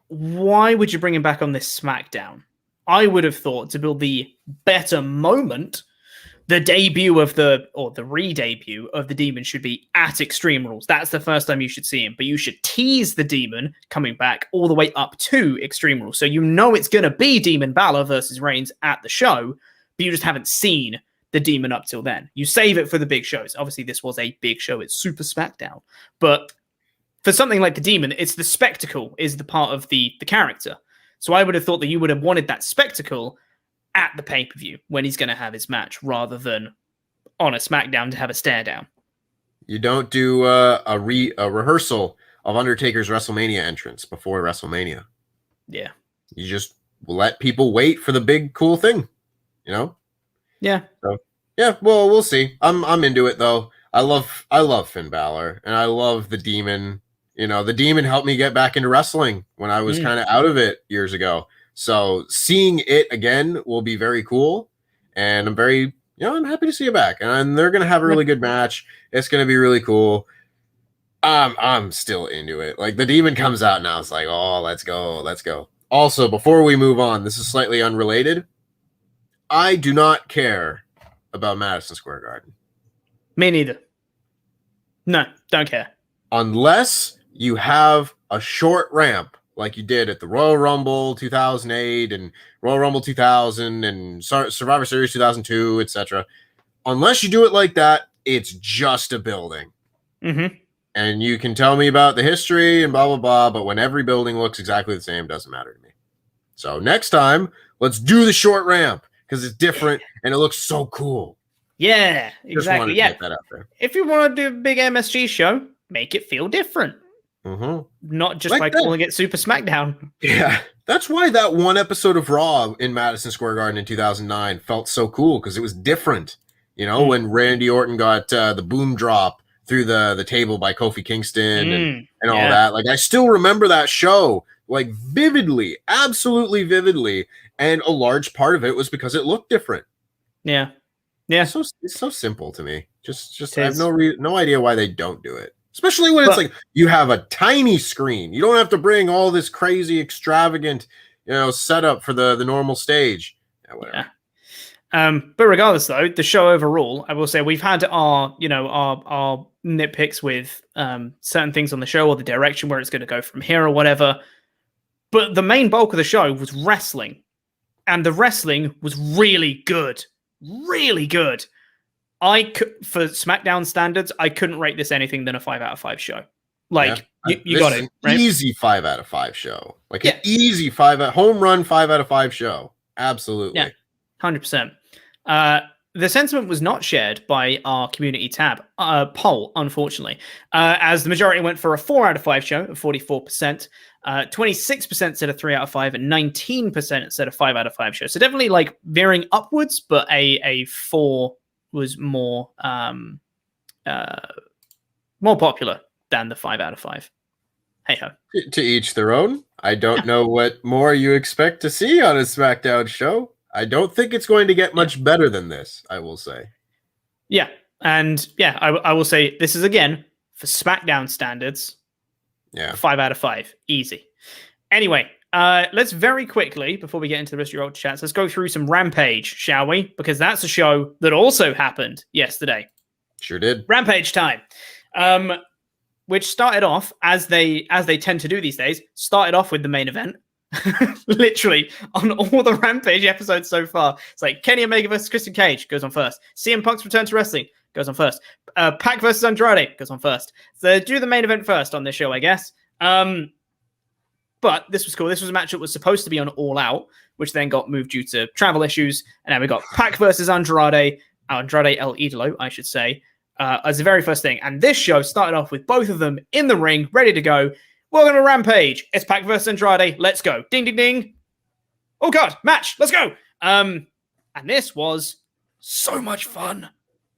why would you bring him back on this SmackDown? I would have thought to build the better moment, the debut of the re-debut of the Demon should be at Extreme Rules. That's the first time you should see him. But you should tease the Demon coming back all the way up to Extreme Rules. So it's going to be Demon Balor versus Reigns at the show, but you just haven't seen the Demon up till then. You save it for the big shows. Obviously, this was a big show. It's Super SmackDown. But for something like the Demon, it's the spectacle is the part of the character. So I would have thought that you would have wanted that spectacle at the pay-per-view when he's going to have his match rather than on a SmackDown to have a stare down. You don't do a rehearsal of Undertaker's WrestleMania entrance before WrestleMania. Yeah. You just let people wait for the big cool thing, Yeah. So, yeah, well, we'll see. I'm into it though. I love Finn Balor, and I love the Demon. The Demon helped me get back into wrestling when I was kind of out of it years ago. So seeing it again will be very cool, and I'm very, I'm happy to see it back. And they're gonna have a really good match. It's gonna be really cool. I'm still into it. Like the Demon comes out now, it's like, oh, let's go. Also, before we move on, this is slightly unrelated. I do not care about Madison Square Garden. Me neither. No, don't care. Unless you have a short ramp like you did at the Royal Rumble 2008 and Royal Rumble 2000 and Survivor Series 2002, etc. Unless you do it like that, it's just a building. Mm-hmm. And you can tell me about the history and blah, blah, blah, but when every building looks exactly the same, it doesn't matter to me. So next time, let's do the short ramp. Because it's different and it looks so cool. Yeah, exactly. Yeah. Get that out there. If you want to do a big MSG show, make it feel different. Mm-hmm. Not just by calling it Super SmackDown. Yeah. That's why that one episode of Raw in Madison Square Garden in 2009 felt so cool, because it was different. When Randy Orton got the boom drop through the table by Kofi Kingston and all that. Like, I still remember that show, like, vividly, absolutely vividly. And a large part of it was because it looked different. Yeah. It's so simple to me. Just I have no idea why they don't do it. Especially when it's like you have a tiny screen. You don't have to bring all this crazy, extravagant, setup for the normal stage. Yeah, whatever. Yeah. But regardless, though, the show overall, I will say we've had our nitpicks with certain things on the show or the direction where it's going to go from here or whatever. But the main bulk of the show was wrestling, and the wrestling was really good, really good. For SmackDown standards, I couldn't rate this anything than a 5 out of 5 show. Like you got it, right? Easy 5 out of 5 show, like an easy home run 5 out of 5 show. Absolutely, yeah, 100%. The sentiment was not shared by our community tab poll, unfortunately, as the majority went for a 4 out of 5 show of 44%. 26% said a 3 out of 5, and 19% said a 5 out of 5 show. So definitely like veering upwards, but a 4 was more popular than the 5 out of 5. Hey ho. To each their own. I don't know what more you expect to see on a SmackDown show. I don't think it's going to get much better than this, I will say. Yeah. And yeah, I will say this is, again, for SmackDown standards, 5 out of 5. Easy. Anyway, let's very quickly, before we get into the rest of your Ultrachats, let's go through some Rampage, shall we? Because that's a show that also happened yesterday. Sure did. Rampage time. Which started off, as they tend to do these days, started off with the main event. Literally, on all the Rampage episodes so far. It's like Kenny Omega versus Christian Cage goes on first. CM Punk's return to wrestling goes on first. Pac versus Andrade goes on first. So do the main event first on this show, I guess. But this was cool. This was a match that was supposed to be on All Out, which then got moved due to travel issues. And now we got Pac versus Andrade El Idolo, I should say, as the very first thing. And this show started off with both of them in the ring, ready to go. Welcome to Rampage. It's Pac versus Andrade. Let's go. Ding, ding, ding. Oh, God. Match. Let's go. And this was so much fun.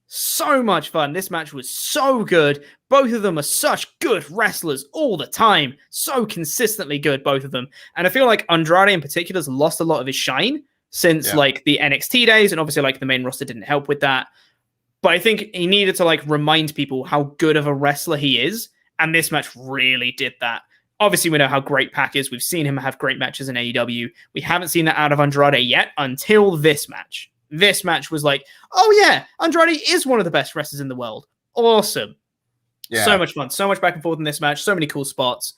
So much fun. This match was so good. Both of them are such good wrestlers all the time. So consistently good, both of them. And I feel like Andrade in particular has lost a lot of his shine since like the NXT days. And obviously like the main roster didn't help with that. But I think he needed to like remind people how good of a wrestler he is. And this match really did that. Obviously, we know how great Pac is. We've seen him have great matches in AEW. We haven't seen that out of Andrade yet until this match. This match was like, oh yeah, Andrade is one of the best wrestlers in the world. Awesome. Yeah. So much fun. So much back and forth in this match. So many cool spots.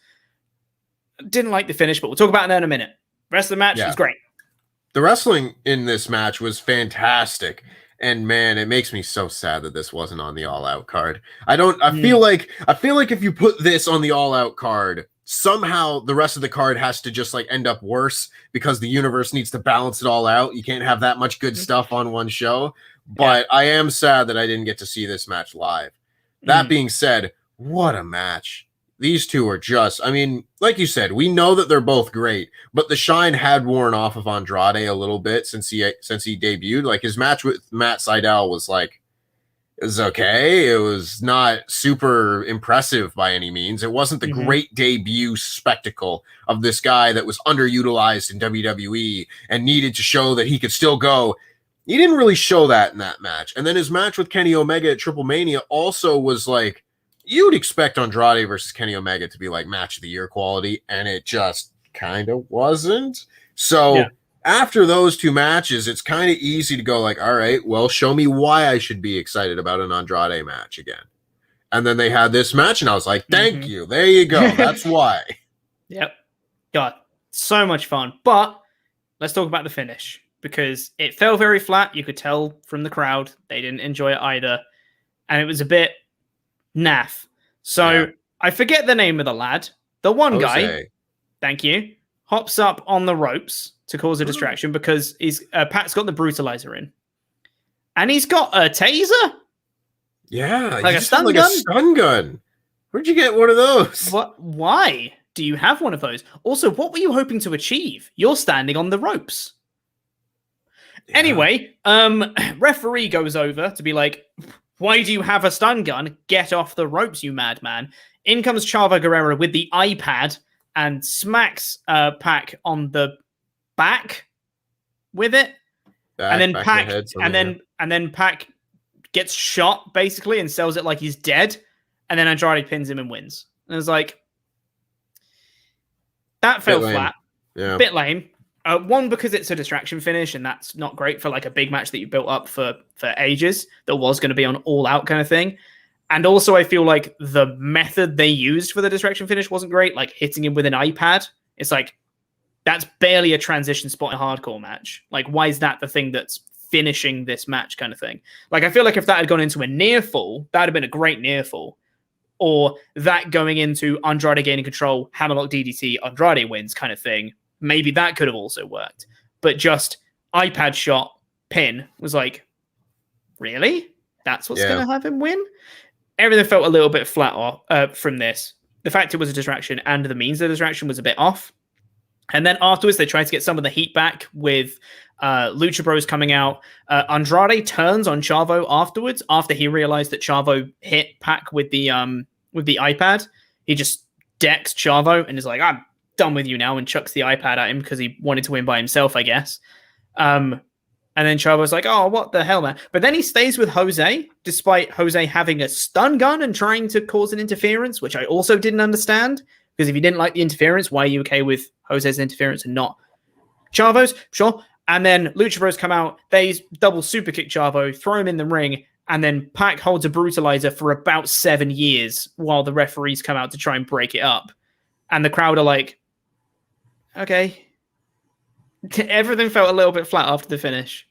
Didn't like the finish, but we'll talk about that in a minute. Rest of the match was great. The wrestling in this match was fantastic. And man, it makes me so sad that this wasn't on the All Out card. I feel like if you put this on the All Out card, somehow the rest of the card has to just like end up worse because the universe needs to balance it all out. You can't have that much good stuff on one show. But I am sad that I didn't get to see this match live. That being said, what a match. These two are just, I mean, like you said, we know that they're both great, but the shine had worn off of Andrade a little bit since he debuted. Like his match with Matt Sydal was like, it was okay. It was not super impressive by any means. It wasn't the great debut spectacle of this guy that was underutilized in WWE and needed to show that he could still go. He didn't really show that in that match. And then his match with Kenny Omega at Triple Mania also was like, you'd expect Andrade versus Kenny Omega to be like match of the year quality, and it just kind of wasn't. So after those two matches, it's kind of easy to go like, all right, well, show me why I should be excited about an Andrade match again. And then they had this match, and I was like, thank you. There you go. That's why. Yep. God, so much fun. But let's talk about the finish, because it fell very flat. You could tell from the crowd. They didn't enjoy it either. And it was a bit naff. So I forget the name of the lad. The one guy, thank you, hops up on the ropes to cause a distraction because Pat's got the brutalizer in. And he's got a taser? Yeah. Like a stun gun? A stun gun. Where'd you get one of those? What? Why do you have one of those? Also, what were you hoping to achieve? You're standing on the ropes. Yeah. Anyway, referee goes over to be like, why do you have a stun gun? Get off the ropes, you madman. In comes Chavo Guerrero with the iPad and smacks Pac on the back with it. And then Pac Pac gets shot basically and sells it like he's dead. and then Andrade pins him and wins. And it was like, that fell flat. Yeah. Bit lame. One, because it's a distraction finish, and that's not great for like a big match that you built up for ages that was going to be on all out kind of thing. And also, I feel like the method they used for the distraction finish wasn't great, like hitting him with an iPad. It's like, that's barely a transition spot in a hardcore match. Like, why is that the thing that's finishing this match kind of thing? Like, I feel like if that had gone into a near fall, that would have been a great near fall. Or that going into Andrade gaining control, hammerlock DDT, Andrade wins kind of thing. Maybe that could have also worked. But just iPad shot, pin, was like, really? That's what's going to have him win? Everything felt a little bit flat off from this. The fact it was a distraction and the means of the distraction was a bit off. And then afterwards, they tried to get some of the heat back with Lucha Bros coming out. Andrade turns on Chavo afterwards, after he realized that Chavo hit Pac with the iPad. He just decks Chavo and is like, I'm done with you now, and chucks the iPad at him because he wanted to win by himself, I guess. And then Chavo's like, oh, what the hell, man? But then he stays with Jose, despite Jose having a stun gun and trying to cause an interference, which I also didn't understand. Because if you didn't like the interference, why are you okay with Jose's interference and not Chavo's? Sure. And then Lucha Bros come out, they double super kick Chavo, throw him in the ring, and then Pac holds a brutalizer for about 7 years while the referees come out to try and break it up. And the crowd are like, okay. Everything felt a little bit flat after the finish.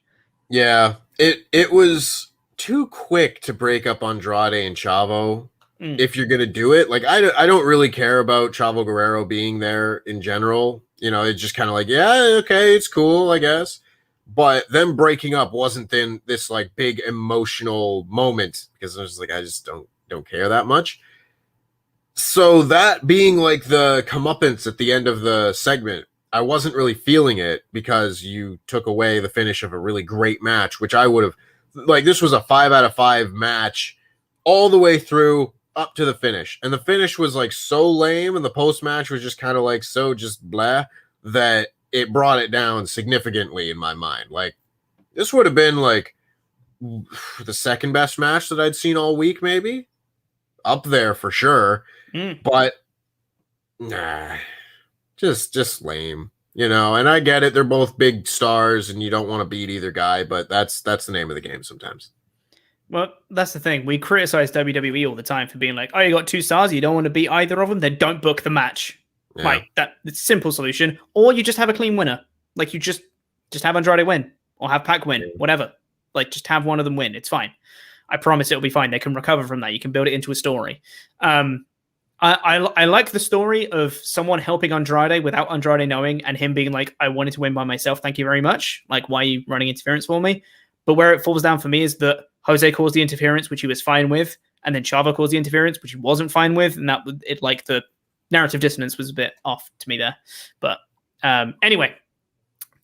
Yeah, it was too quick to break up Andrade and Chavo. If you're going to do it, like, I don't really care about Chavo Guerrero being there in general. You know, it's just kind of like, yeah, okay, it's cool, I guess. But them breaking up wasn't then this like big emotional moment, because I was like, I just don't care that much. So that being like the comeuppance at the end of the segment, I wasn't really feeling it, because you took away the finish of a really great match, which I would have, like, this was a 5 out of 5 match all the way through, up to the finish. And the finish was like so lame, and the post match was just kind of like so just blah, that it brought it down significantly in my mind. Like, this would have been like the second best match that I'd seen all week, maybe up there for sure. But nah, just lame, you know. And I get it, they're both big stars and you don't want to beat either guy, but that's the name of the game sometimes. Well, that's the thing. We criticize WWE all the time for being like, oh, you got 2 stars, you don't want to beat either of them, then don't book the match. Yeah. Like, that's a simple solution. Or you just have a clean winner. Like, you just have Andrade win, or have Pac win, whatever. Like, just have one of them win. It's fine. I promise it'll be fine. They can recover from that. You can build it into a story. I like the story of someone helping Andrade without Andrade knowing, and him being like, I wanted to win by myself, thank you very much. Like, why are you running interference for me? But where it falls down for me is that Jose caused the interference, which he was fine with, and then Chavo caused the interference, which he wasn't fine with, and that it, like, the narrative dissonance was a bit off to me there. But anyway,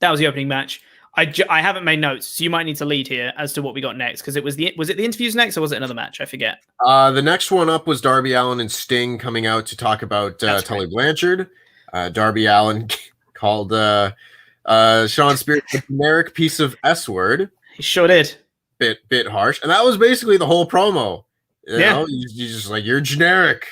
that was the opening match. I haven't made notes, so you might need to lead here as to what we got next, because was it the interviews next, or was it another match? I forget. The next one up was Darby Allin and Sting coming out to talk about Tully Blanchard. Darby Allin called Sean Spears a generic piece of S word. He sure did. Bit harsh, and that was basically the whole promo. You know, you just like, you're generic.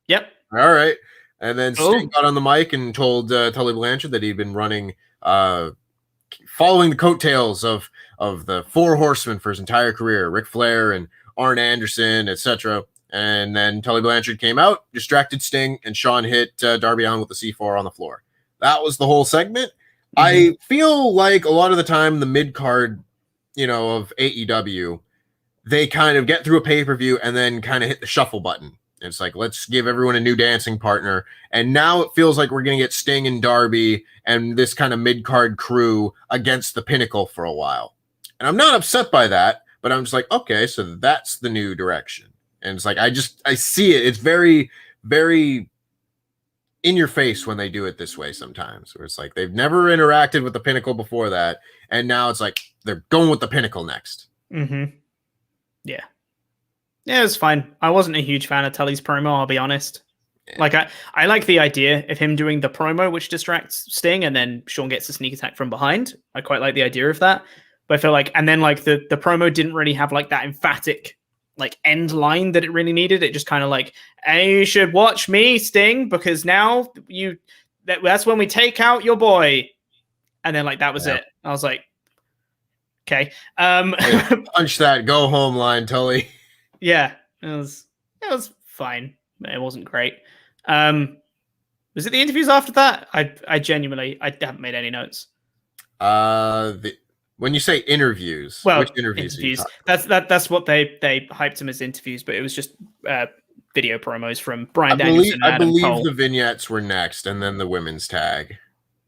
Yep. All right. And then Sting got on the mic and told Tully Blanchard that he'd been running, following the coattails of the 4 horsemen for his entire career, Ric Flair and Arn Anderson, etc. And then Tully Blanchard came out, distracted Sting, and Sean hit Darby Allin with the C4 on the floor. That was the whole segment. I feel like a lot of the time the mid-card, you know, of AEW, they kind of get through a pay-per-view and then kind of hit the shuffle button. And it's like, let's give everyone a new dancing partner. And now it feels like we're going to get Sting and Darby and this kind of mid-card crew against the Pinnacle for a while. And I'm not upset by that, but I'm just like, okay, so that's the new direction. And it's like, I see it. It's very, very in your face when they do it this way sometimes, where it's like, they've never interacted with the Pinnacle before that. And now it's like, they're going with the Pinnacle next. Yeah. Yeah, it was fine. I wasn't a huge fan of Tully's promo, I'll be honest. Yeah. Like, I like the idea of him doing the promo, which distracts Sting, and then Sean gets a sneak attack from behind. I quite like the idea of that. But I feel like, and then like the promo didn't really have like that emphatic like end line that it really needed. It just kind of like, hey, you should watch me, Sting, because now that's when we take out your boy. And then like that was it. I was like, okay. Punch that go home line, Tully. Yeah, it was fine. It wasn't great. Was it the interviews after that? I genuinely haven't made any notes. When you say interviews, well, which interviews? That's what they hyped him as interviews, but it was just video promos from Bryan Danielson and Adam Cole. I believe the vignettes were next, and then the women's tag.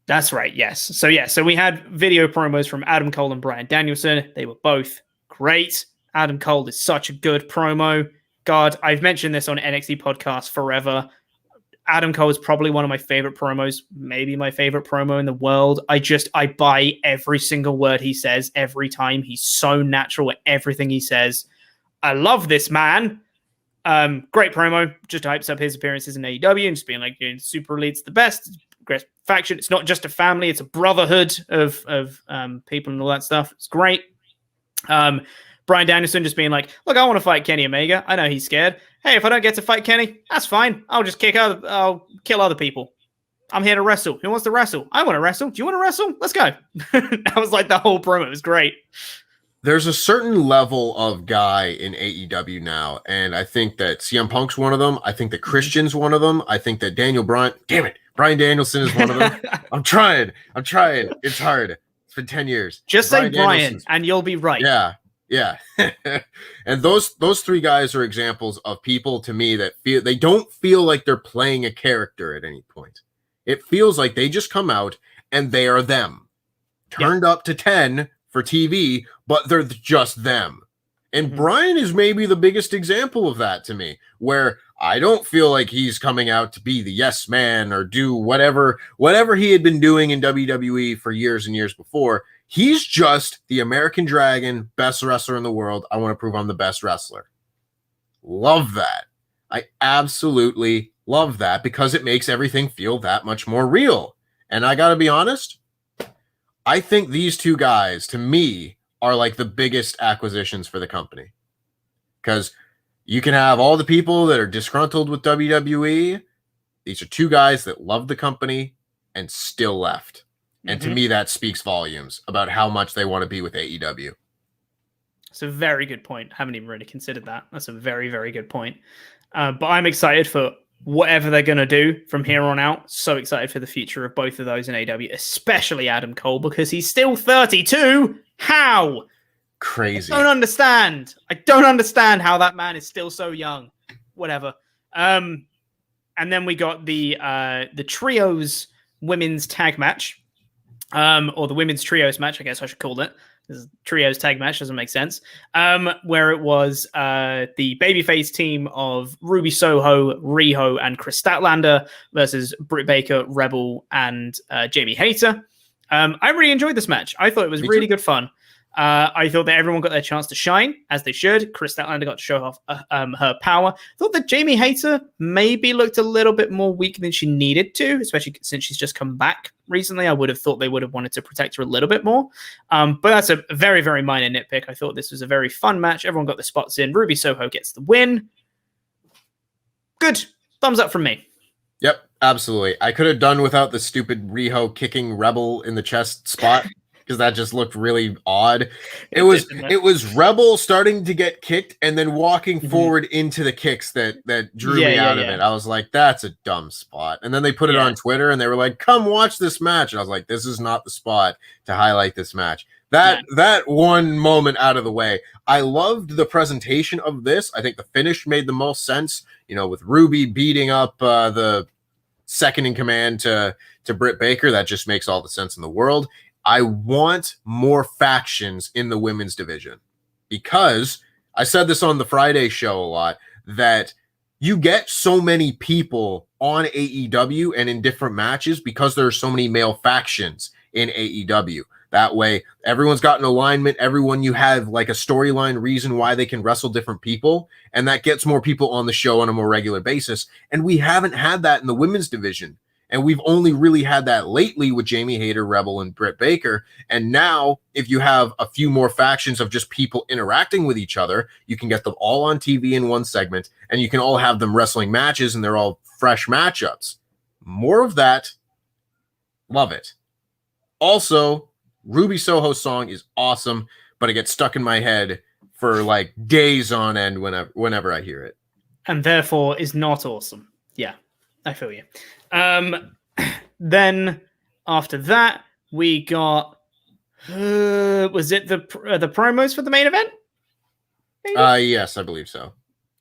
That's right. Yes. So we had video promos from Adam Cole and Bryan Danielson. They were both great. Adam Cole is such a good promo. God, I've mentioned this on NXT podcast forever. Adam Cole is probably one of my favorite promos, maybe my favorite promo in the world. I buy every single word he says every time. He's so natural at everything he says. I love this man. Great promo. Just hypes up his appearances in AEW and just being like, Super Elite's the best. Great faction. It's not just a family. It's a brotherhood of people and all that stuff. It's great. Bryan Danielson just being like, look, I want to fight Kenny Omega. I know he's scared. Hey, if I don't get to fight Kenny, that's fine. I'll kill other people. I'm here to wrestle. Who wants to wrestle? I want to wrestle. Do you want to wrestle? Let's go. That was like the whole promo. It was great. There's a certain level of guy in AEW now, and I think that CM Punk's one of them. I think that Christian's one of them. I think that Bryan Danielson is one of them. I'm trying. It's hard. It's been 10 years. Just say Bryan, and you'll be right. Yeah. And those three guys are examples of people to me that they don't feel like they're playing a character at any point. It feels like they just come out and they are them. Turned up to 10 for TV, but they're just them. And Bryan is maybe the biggest example of that to me, where I don't feel like he's coming out to be the yes man or do whatever he had been doing in WWE for years and years before. He's just the American Dragon, best wrestler in the world. I want to prove I'm the best wrestler. Love that. I absolutely love that because it makes everything feel that much more real. And I got to be honest, I think these two guys, to me, are like the biggest acquisitions for the company. Because you can have all the people that are disgruntled with WWE. These are two guys that love the company and still left. And to me, that speaks volumes about how much they want to be with AEW. It's a very good point. I haven't even really considered that. That's a very, very good point. But I'm excited for whatever they're going to do from here on out. So excited for the future of both of those in AEW, especially Adam Cole, because he's still 32. How? Crazy. I don't understand how that man is still so young. Whatever. And then we got the trios women's tag match. Or the women's trios match, I guess I should call it. This is trios tag match, doesn't make sense. Where it was the babyface team of Ruby Soho, Riho, and Chris Statlander versus Britt Baker, Rebel, and Jamie Hayter. I really enjoyed this match. I thought it was really good fun. I thought that everyone got their chance to shine, as they should. Chris Statlander got to show off her power. I thought that Jamie Hayter maybe looked a little bit more weak than she needed to, especially since she's just come back recently. I would have thought they would have wanted to protect her a little bit more. But that's a very, very minor nitpick. I thought this was a very fun match. Everyone got the spots in. Ruby Soho gets the win. Good. Thumbs up from me. Yep, absolutely. I could have done without the stupid Riho kicking Rebel in the chest spot. Because that just looked really odd. It was Rebel starting to get kicked and then walking forward into the kicks that drew me out of it. I was like, that's a dumb spot. And then they put it on Twitter and they were like, come watch this match. And I was like, this is not the spot to highlight this match. That one moment out of the way. I loved the presentation of this. I think the finish made the most sense, with Ruby beating up the second in command to Britt Baker. That just makes all the sense in the world. I want more factions in the women's division because I said this on the Friday show a lot, that you get so many people on AEW and in different matches because there are so many male factions in AEW. That way, everyone's got an alignment. Everyone, you have like a storyline reason why they can wrestle different people. And that gets more people on the show on a more regular basis. And we haven't had that in the women's division. And we've only really had that lately with Jamie Hayter, Rebel, and Britt Baker. And now, if you have a few more factions of just people interacting with each other, you can get them all on TV in one segment, and you can all have them wrestling matches, and they're all fresh matchups. More of that. Love it. Also, Ruby Soho's song is awesome, but it gets stuck in my head for like days on end whenever I hear it. And therefore is not awesome. Yeah, I feel you. Then after that, we got was it the promos for the main event? Yes, I believe so.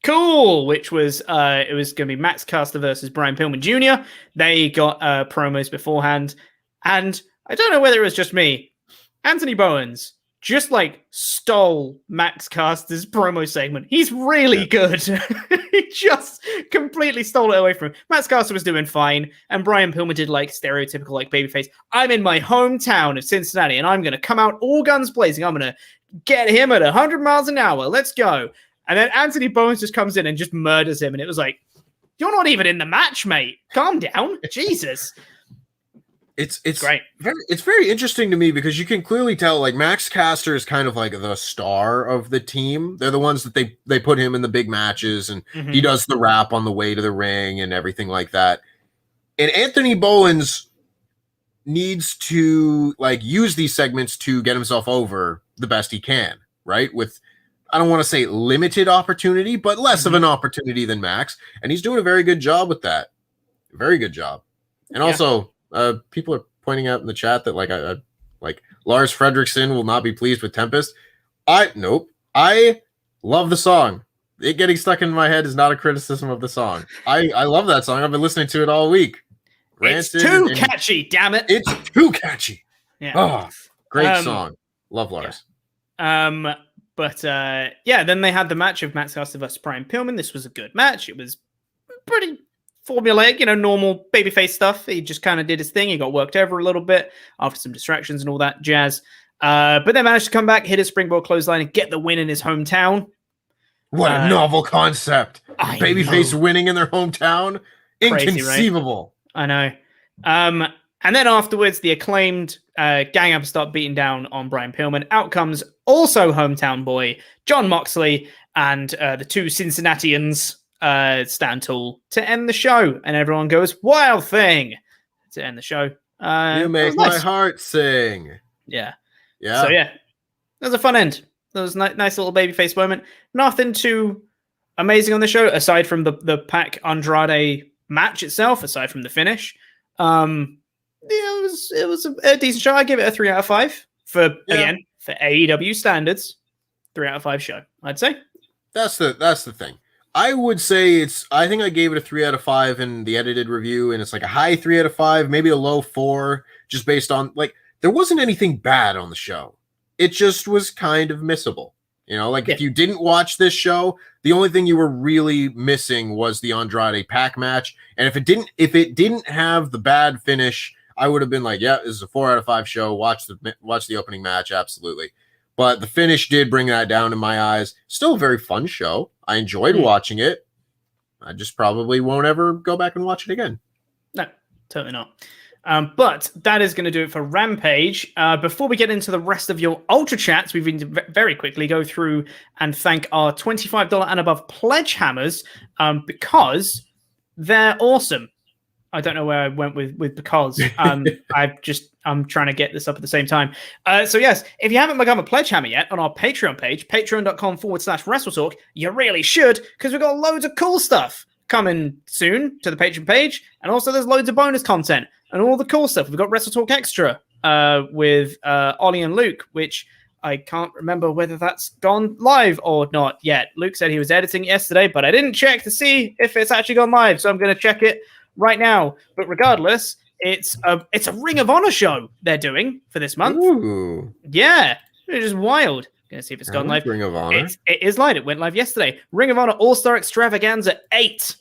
Cool, which was it was going to be Max Caster versus Brian Pillman Jr. They got promos beforehand, and I don't know whether it was just me. Anthony Bowens just like stole Max Caster's promo segment. He's really good. He just completely stole it away from him. Max Caster was doing fine, and Brian Pillman did like stereotypical like babyface. I'm in my hometown of Cincinnati, and I'm going to come out all guns blazing. I'm going to get him at 100 miles an hour. Let's go. And then Anthony Bowens just comes in and just murders him, and it was like, you're not even in the match, mate. Calm down. Jesus. It's great. It's very interesting to me because you can clearly tell like Max Caster is kind of like the star of the team. They're the ones that they put him in the big matches, and he does the rap on the way to the ring and everything like that. And Anthony Bowens needs to like use these segments to get himself over the best he can, right? With I don't want to say limited opportunity, but less of an opportunity than Max, and he's doing a very good job with that. Very good job. And also people are pointing out in the chat that like Lars Fredrickson will not be pleased with Tempest. I love the song. It getting stuck in my head is not a criticism of the song. I love that song. I've been listening to it all week. It's too catchy, damn it. It's too catchy. Yeah. Oh, great song. Love Lars. Yeah. But then they had the match of Max Caster versus Brian Pillman. This was a good match. It was pretty formulaic, normal babyface stuff. He just kind of did his thing. He got worked over a little bit after some distractions and all that jazz. But they managed to come back, hit a springboard clothesline, and get the win in his hometown. What a novel concept. Babyface winning in their hometown? Crazy, inconceivable. Right? I know. And then afterwards, the Acclaimed gang up start beating down on Brian Pillman. Out comes also hometown boy Jon Moxley, and the two Cincinnatians stand tall to end the show. And everyone goes, "Wild Thing," to end the show. You make my heart sing. Yeah. So that was a fun end. That was a nice little babyface moment. Nothing too amazing on the show aside from the Pac Andrade match itself. Aside from the finish. It was a decent show. I give it a 3 out of 5 for AEW standards. 3 out of 5 show, I'd say. That's the thing. I would say I think I gave it a 3 out of 5 in the edited review, and it's like a high 3 out of 5, maybe a low 4, just based on like there wasn't anything bad on the show. It just was kind of missable. If you didn't watch this show, the only thing you were really missing was the Andrade Pac match. And if it didn't have the bad finish, I would have been like, yeah, this is a 4 out of 5 show. Watch the opening match, absolutely. But the finish did bring that down in my eyes. Still a very fun show. I enjoyed watching it. I just probably won't ever go back and watch it again. No, totally not. But that is going to do it for Rampage. Before we get into the rest of your Ultrachats, we've been very quickly go through and thank our $25 and above Pledgehammers because they're awesome. I don't know where I went with because. I'm trying to get this up at the same time. So yes, if you haven't become a Pledgehammer yet on our Patreon page, patreon.com/WrestleTalk, you really should, because we've got loads of cool stuff coming soon to the Patreon page. And also there's loads of bonus content and all the cool stuff. We've got WrestleTalk Extra with Ollie and Luke, which I can't remember whether that's gone live or not yet. Luke said he was editing it yesterday, but I didn't check to see if it's actually gone live. So I'm going to check it right now. But regardless, it's a Ring of Honor show they're doing for this month. Ooh. Yeah, it's just wild. Gonna see if it's gone live. Ring of Honor. It is live. It went live yesterday. Ring of Honor All-Star Extravaganza 8.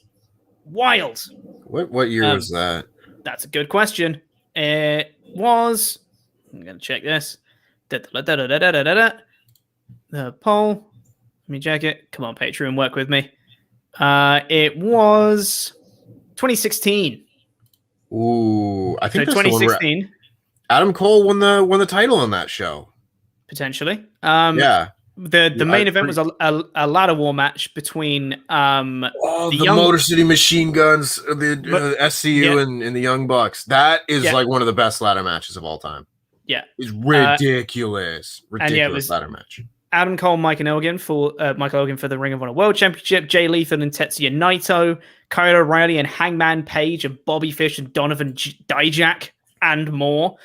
Wild. What year was that? That's a good question. It was. I'm gonna check this. The poll. Let me check it. Come on, Patreon, work with me. It was 2016. Ooh, I think So that's the one where 2016, Adam Cole won the title on that show. potentially. Yeah. The main event was a ladder war match between the Motor City Machine Guns, the SCU and the Young Bucks. That is like one of the best ladder matches of all time. Yeah. It's ridiculous. Ridiculous ladder match. Adam Cole, Michael Elgin for the Ring of Honor World Championship, Jay Lethal and Tetsuya Naito, Kyle O'Reilly and Hangman Page and Bobby Fish and Donovan Dijak and more.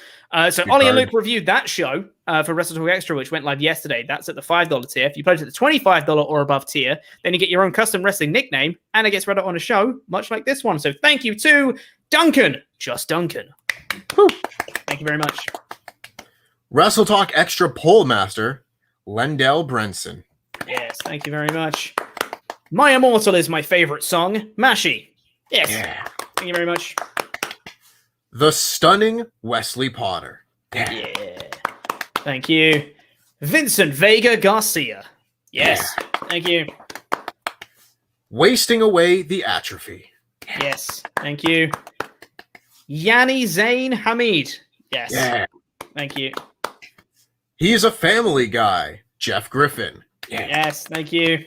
So Ollie and Luke reviewed that show for WrestleTalk Extra, which went live yesterday. That's at the $5 tier. If you pledge at the $25 or above tier, then you get your own custom wrestling nickname, and it gets read out on a show, much like this one. So thank you to Duncan, just Duncan. Whew. Thank you very much. WrestleTalk Extra Poll Master, Lendell Brenson. Yes, thank you very much. My Immortal is my favorite song. Mashi. Yes. Yeah. Thank you very much. The Stunning Wesley Potter. Yeah. Thank you. Vincent Vega Garcia. Yes. Yeah. Thank you. Wasting Away the Atrophy. Yes. Thank you. Yanni Zayn Hamid. Yes. Yeah. Thank you. He's a family guy. Jeff Griffin. Yeah. Yes. Thank you.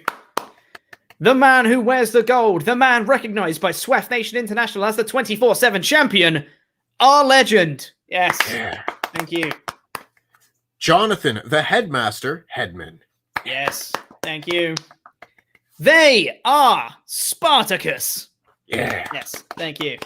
The man who wears the gold. The man recognized by Sweff Nation International as the 24/7 champion. Our legend. Yes. Yeah. Thank you. Jonathan, the Headmaster Headman. Yes. Thank you. They are Spartacus. Yeah. Yes. Thank you.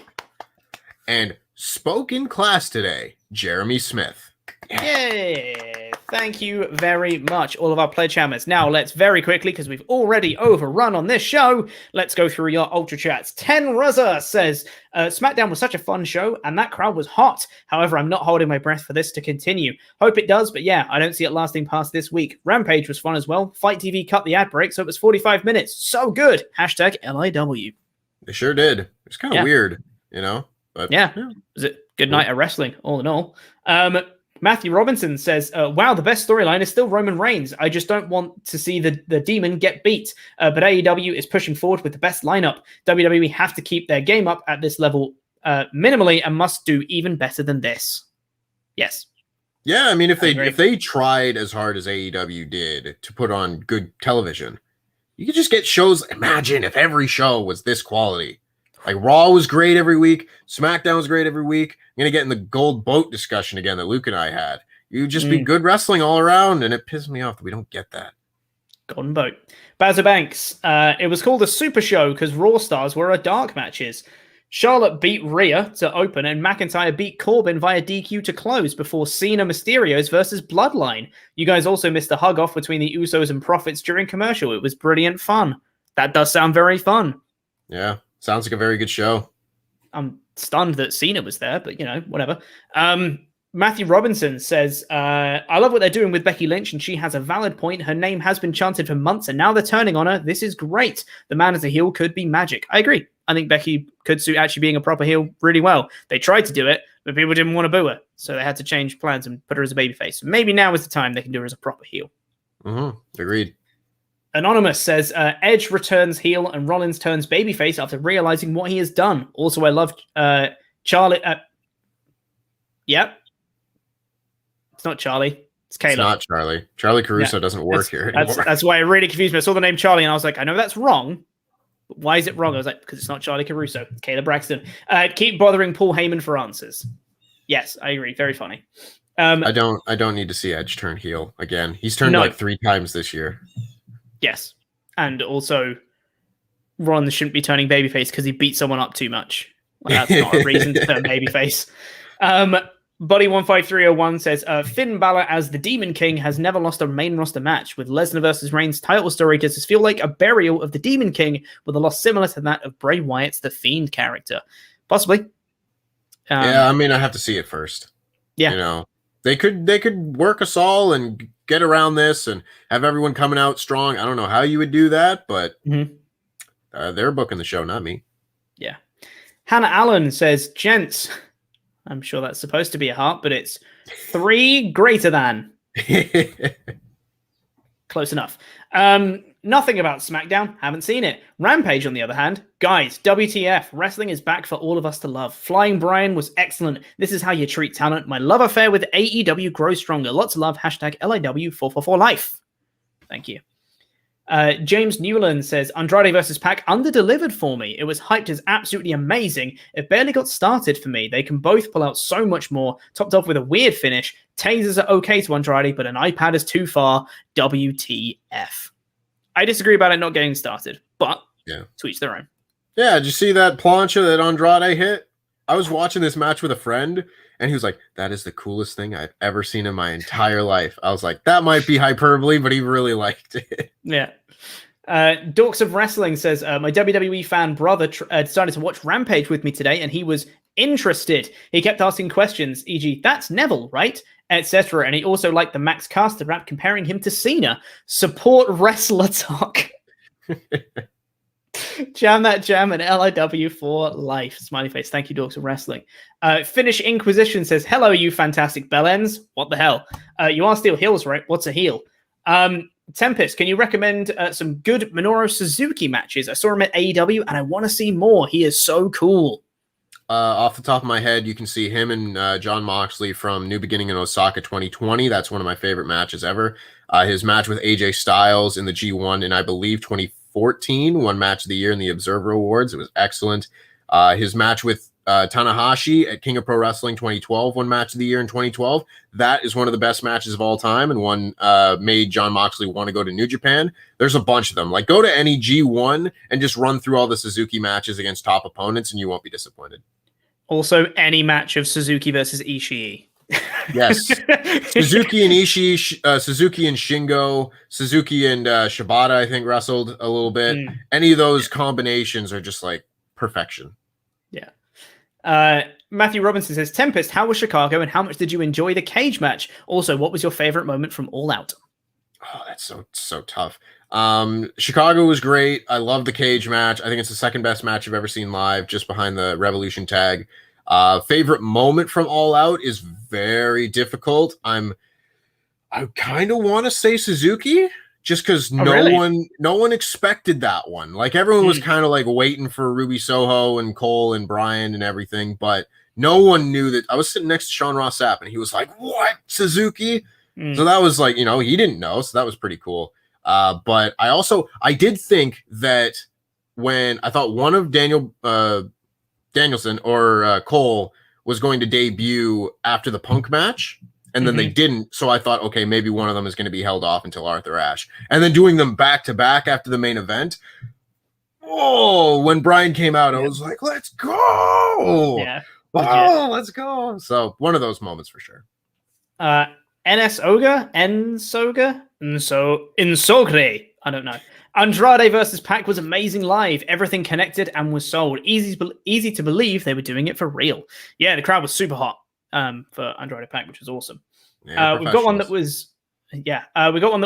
And spoke in class today, Jeremy Smith. Yay! Thank you very much, all of our Pledgehammers. Now, let's very quickly, because we've already overrun on this show, let's go through your Ultra Chats. Ten Ruzza says, SmackDown was such a fun show, and that crowd was hot. However, I'm not holding my breath for this to continue. Hope it does, but yeah, I don't see it lasting past this week. Rampage was fun as well. Fight TV cut the ad break, so it was 45 minutes. So good! Hashtag LIW. They sure did. It was kind of weird, you know? But yeah. Was it good night of wrestling, all in all? Matthew Robinson says, wow, the best storyline is still Roman Reigns. I just don't want to see the demon get beat. But AEW is pushing forward with the best lineup. WWE have to keep their game up at this level minimally and must do even better than this. Yes. Yeah, I mean, if they tried as hard as AEW did to put on good television, you could just get shows. Imagine if every show was this quality. Like Raw was great every week. SmackDown was great every week. I'm going to get in the gold boat discussion again that Luke and I had. You just be good wrestling all around, and it pisses me off that we don't get that. Golden boat. Bazza Banks. It was called a super show because Raw stars were dark matches. Charlotte beat Rhea to open, and McIntyre beat Corbin via DQ to close before Cena Mysterios versus Bloodline. You guys also missed the hug off between the Usos and Profits during commercial. It was brilliant fun. That does sound very fun. Yeah. Sounds like a very good show. I'm stunned that Cena was there, but, you know, whatever. Matthew Robinson says, I love what they're doing with Becky Lynch, and she has a valid point. Her name has been chanted for months, and now they're turning on her. This is great. The man as a heel could be magic. I agree. I think Becky could suit actually being a proper heel really well. They tried to do it, but people didn't want to boo her, so they had to change plans and put her as a babyface. Maybe now is the time they can do her as a proper heel. Agreed. Anonymous says, Edge returns heel and Rollins turns babyface after realizing what he has done. Also, I love Charlie. Yep. It's not Charlie. It's Kayla. It's not Charlie. Charlie Caruso doesn't work here anymore. That's why it really confused me. I saw the name Charlie and I was like, I know that's wrong. But why is it wrong? I was like, because it's not Charlie Caruso. It's Kayla Braxton. Keep bothering Paul Heyman for answers. Yes, I agree. Very funny. I don't need to see Edge turn heel again. He's turned like 3 times this year. Yes. And also, Ron shouldn't be turning babyface because he beat someone up too much. Well, that's not a reason to turn babyface. Buddy15301 says, Finn Balor as the Demon King has never lost a main roster match. With Lesnar versus Reigns title story, does this feel like a burial of the Demon King with a loss similar to that of Bray Wyatt's The Fiend character? Possibly. Yeah, I mean, I have to see it first. Yeah. You know, they could work us all and get around this and have everyone coming out strong. I don't know how you would do that, but they're booking the show, not me. Yeah. Hannah Allen says, gents, I'm sure that's supposed to be a heart, but it's 3 greater than. Close enough. Nothing about SmackDown. Haven't seen it. Rampage, on the other hand. Guys, WTF. Wrestling is back for all of us to love. Flying Brian was excellent. This is how you treat talent. My love affair with AEW grows stronger. Lots of love. Hashtag LIW444life. Thank you. James Newland says, Andrade versus Pac under-delivered for me. It was hyped as absolutely amazing. It barely got started for me. They can both pull out so much more, topped off with a weird finish. Tasers are okay to Andrade, but an iPad is too far. WTF. I disagree about it not getting started, but to each their own. Yeah, did you see that plancha that Andrade hit? I was watching this match with a friend, and he was like, that is the coolest thing I've ever seen in my entire life. I was like, that might be hyperbole, but he really liked it. Yeah. Dorks of Wrestling says, my WWE fan brother decided to watch Rampage with me today, and he was interested. He kept asking questions, e.g., that's Neville, right? Etc. And he also liked the Max Caster rap comparing him to Cena. Support Wrestler Talk. Jam that jam and LIW for life. Smiley face. Thank you, Dorks of Wrestling. Finnish Inquisition says, hello, you fantastic bellends. What the hell? You are still heels, right? What's a heel? Tempest, can you recommend some good Minoru Suzuki matches? I saw him at AEW and I want to see more. He is so cool. Off the top of my head, you can see him and John Moxley from New Beginning in Osaka 2020. That's one of my favorite matches ever. His match with AJ Styles in the G1 in, I believe, 2014, won Match of the Year in the Observer Awards. It was excellent. His match with Tanahashi at King of Pro Wrestling 2012, won Match of the Year in 2012. That is one of the best matches of all time, and one made John Moxley want to go to New Japan. There's a bunch of them. Like, go to any G1 and just run through all the Suzuki matches against top opponents, and you won't be disappointed. Also, any match of Suzuki versus Ishii. Yes. Suzuki and Ishii, Suzuki and Shingo, Suzuki and Shibata, I think, wrestled a little bit. Any of those combinations are just like perfection. Yeah. Matthew Robinson says, Tempest, how was Chicago and how much did you enjoy the cage match? Also, what was your favorite moment from All Out? Oh, that's so tough. Chicago was great. I love the cage match. I think it's the second best match I've ever seen live, just behind the Revolution tag. Favorite moment from All Out is very difficult. I kind of want to say Suzuki, just because no one expected that one. Like, everyone was kind of like waiting for Ruby Soho and Cole and Bryan and everything, but no one knew that. I was sitting next to Sean Ross Sapp and he was like, what, Suzuki? So that was like, he didn't know, so that was pretty cool. But I did think that when I thought one of Danielson or Cole was going to debut after the Punk match, and then they didn't. So I thought, okay, maybe one of them is going to be held off until Arthur Ashe. And then doing them back to back after the main event. Oh, when Bryan came out, I was like, let's go. Yeah. Oh, let's go. So one of those moments for sure. Insogre? I don't know. Andrade versus Pac was amazing live. Everything connected and was sold. Easy to believe they were doing it for real. Yeah, the crowd was super hot for Andrade Pac, which was awesome. Yeah, we've got one that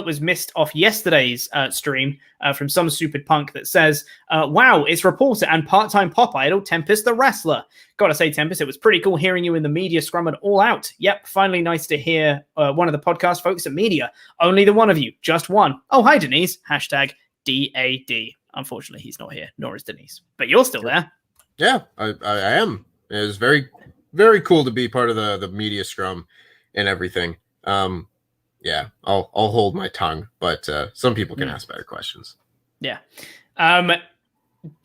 was missed off yesterday's stream from some stupid punk that says, wow, it's reporter and part-time pop idol Tempest the wrestler. Gotta say, Tempest, it was pretty cool hearing you in the media scrum and All Out. Yep, finally nice to hear one of the podcast folks at media. Only the one of you, just one. Oh, hi, Denise. Hashtag DAD. Unfortunately, he's not here, nor is Denise. But you're still there. Yeah, I am. It was very, very cool to be part of the media scrum and everything. Yeah, I'll hold my tongue, but some people can ask better questions. Yeah.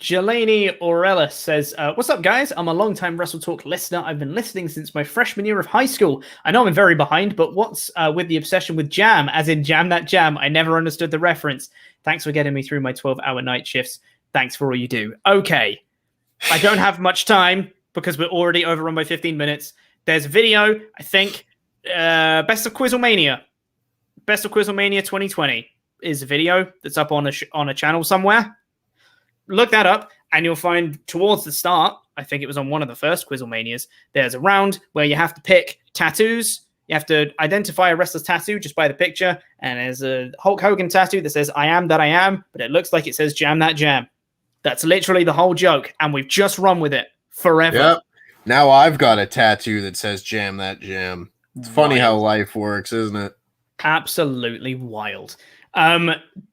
Jelani Aurelis says, what's up, guys? I'm a long-time WrestleTalk listener. I've been listening since my freshman year of high school. I know I'm very behind, but what's with the obsession with jam, as in jam that jam? I never understood the reference. Thanks for getting me through my 12-hour night shifts. Thanks for all you do. Okay. I don't have much time because we're already overrun by 15 minutes. There's a video, I think, Best of Quizlemania. Best of Quizlemania 2020 is a video that's up on a channel somewhere. Look that up, and you'll find towards the start, I think it was on one of the first Quizlemanias, there's a round where you have to pick tattoos. You have to identify a wrestler's tattoo just by the picture, and there's a Hulk Hogan tattoo that says, I am that I am, but it looks like it says jam that jam. That's literally the whole joke, and we've just run with it forever. Yep. Now I've got a tattoo that says jam that jam. It's funny how life works, isn't it? Absolutely wild.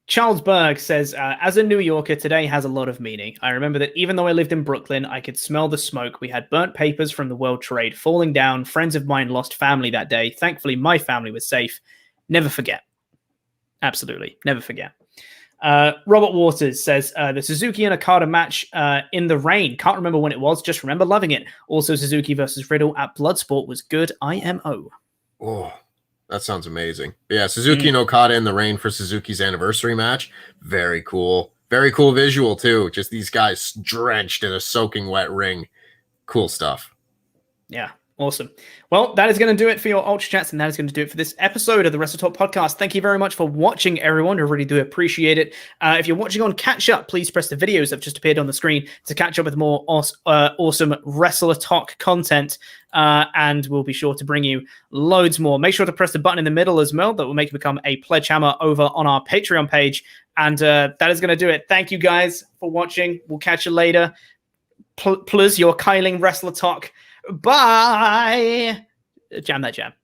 Charles Berg says, as a New Yorker, today has a lot of meaning. I remember that even though I lived in Brooklyn, I could smell the smoke. We had burnt papers from the World Trade falling down. Friends of mine lost family that day. Thankfully, my family was safe. Never forget. Absolutely. Never forget. Robert Waters says, the Suzuki and Okada match in the rain. Can't remember when it was. Just remember loving it. Also, Suzuki versus Riddle at Bloodsport was good. IMO. Oh, that sounds amazing. Yeah, Suzuki and Okada in the rain for Suzuki's anniversary match. Very cool. Very cool visual, too. Just these guys drenched in a soaking wet ring. Cool stuff. Yeah, awesome. Well, that is going to do it for your Ultrachats, and that is going to do it for this episode of the WrestleTalk Podcast. Thank you very much for watching, everyone. I really do appreciate it. If you're watching on Catch Up, please press the videos that have just appeared on the screen to catch up with more awesome Wrestler Talk content, and we'll be sure to bring you loads more. Make sure to press the button in the middle as well. That will make you become a Pledgehammer over on our Patreon page, and that is going to do it. Thank you guys for watching. We'll catch you later. Plus, your Kyling Wrestler Talk. Bye. Jam that jam.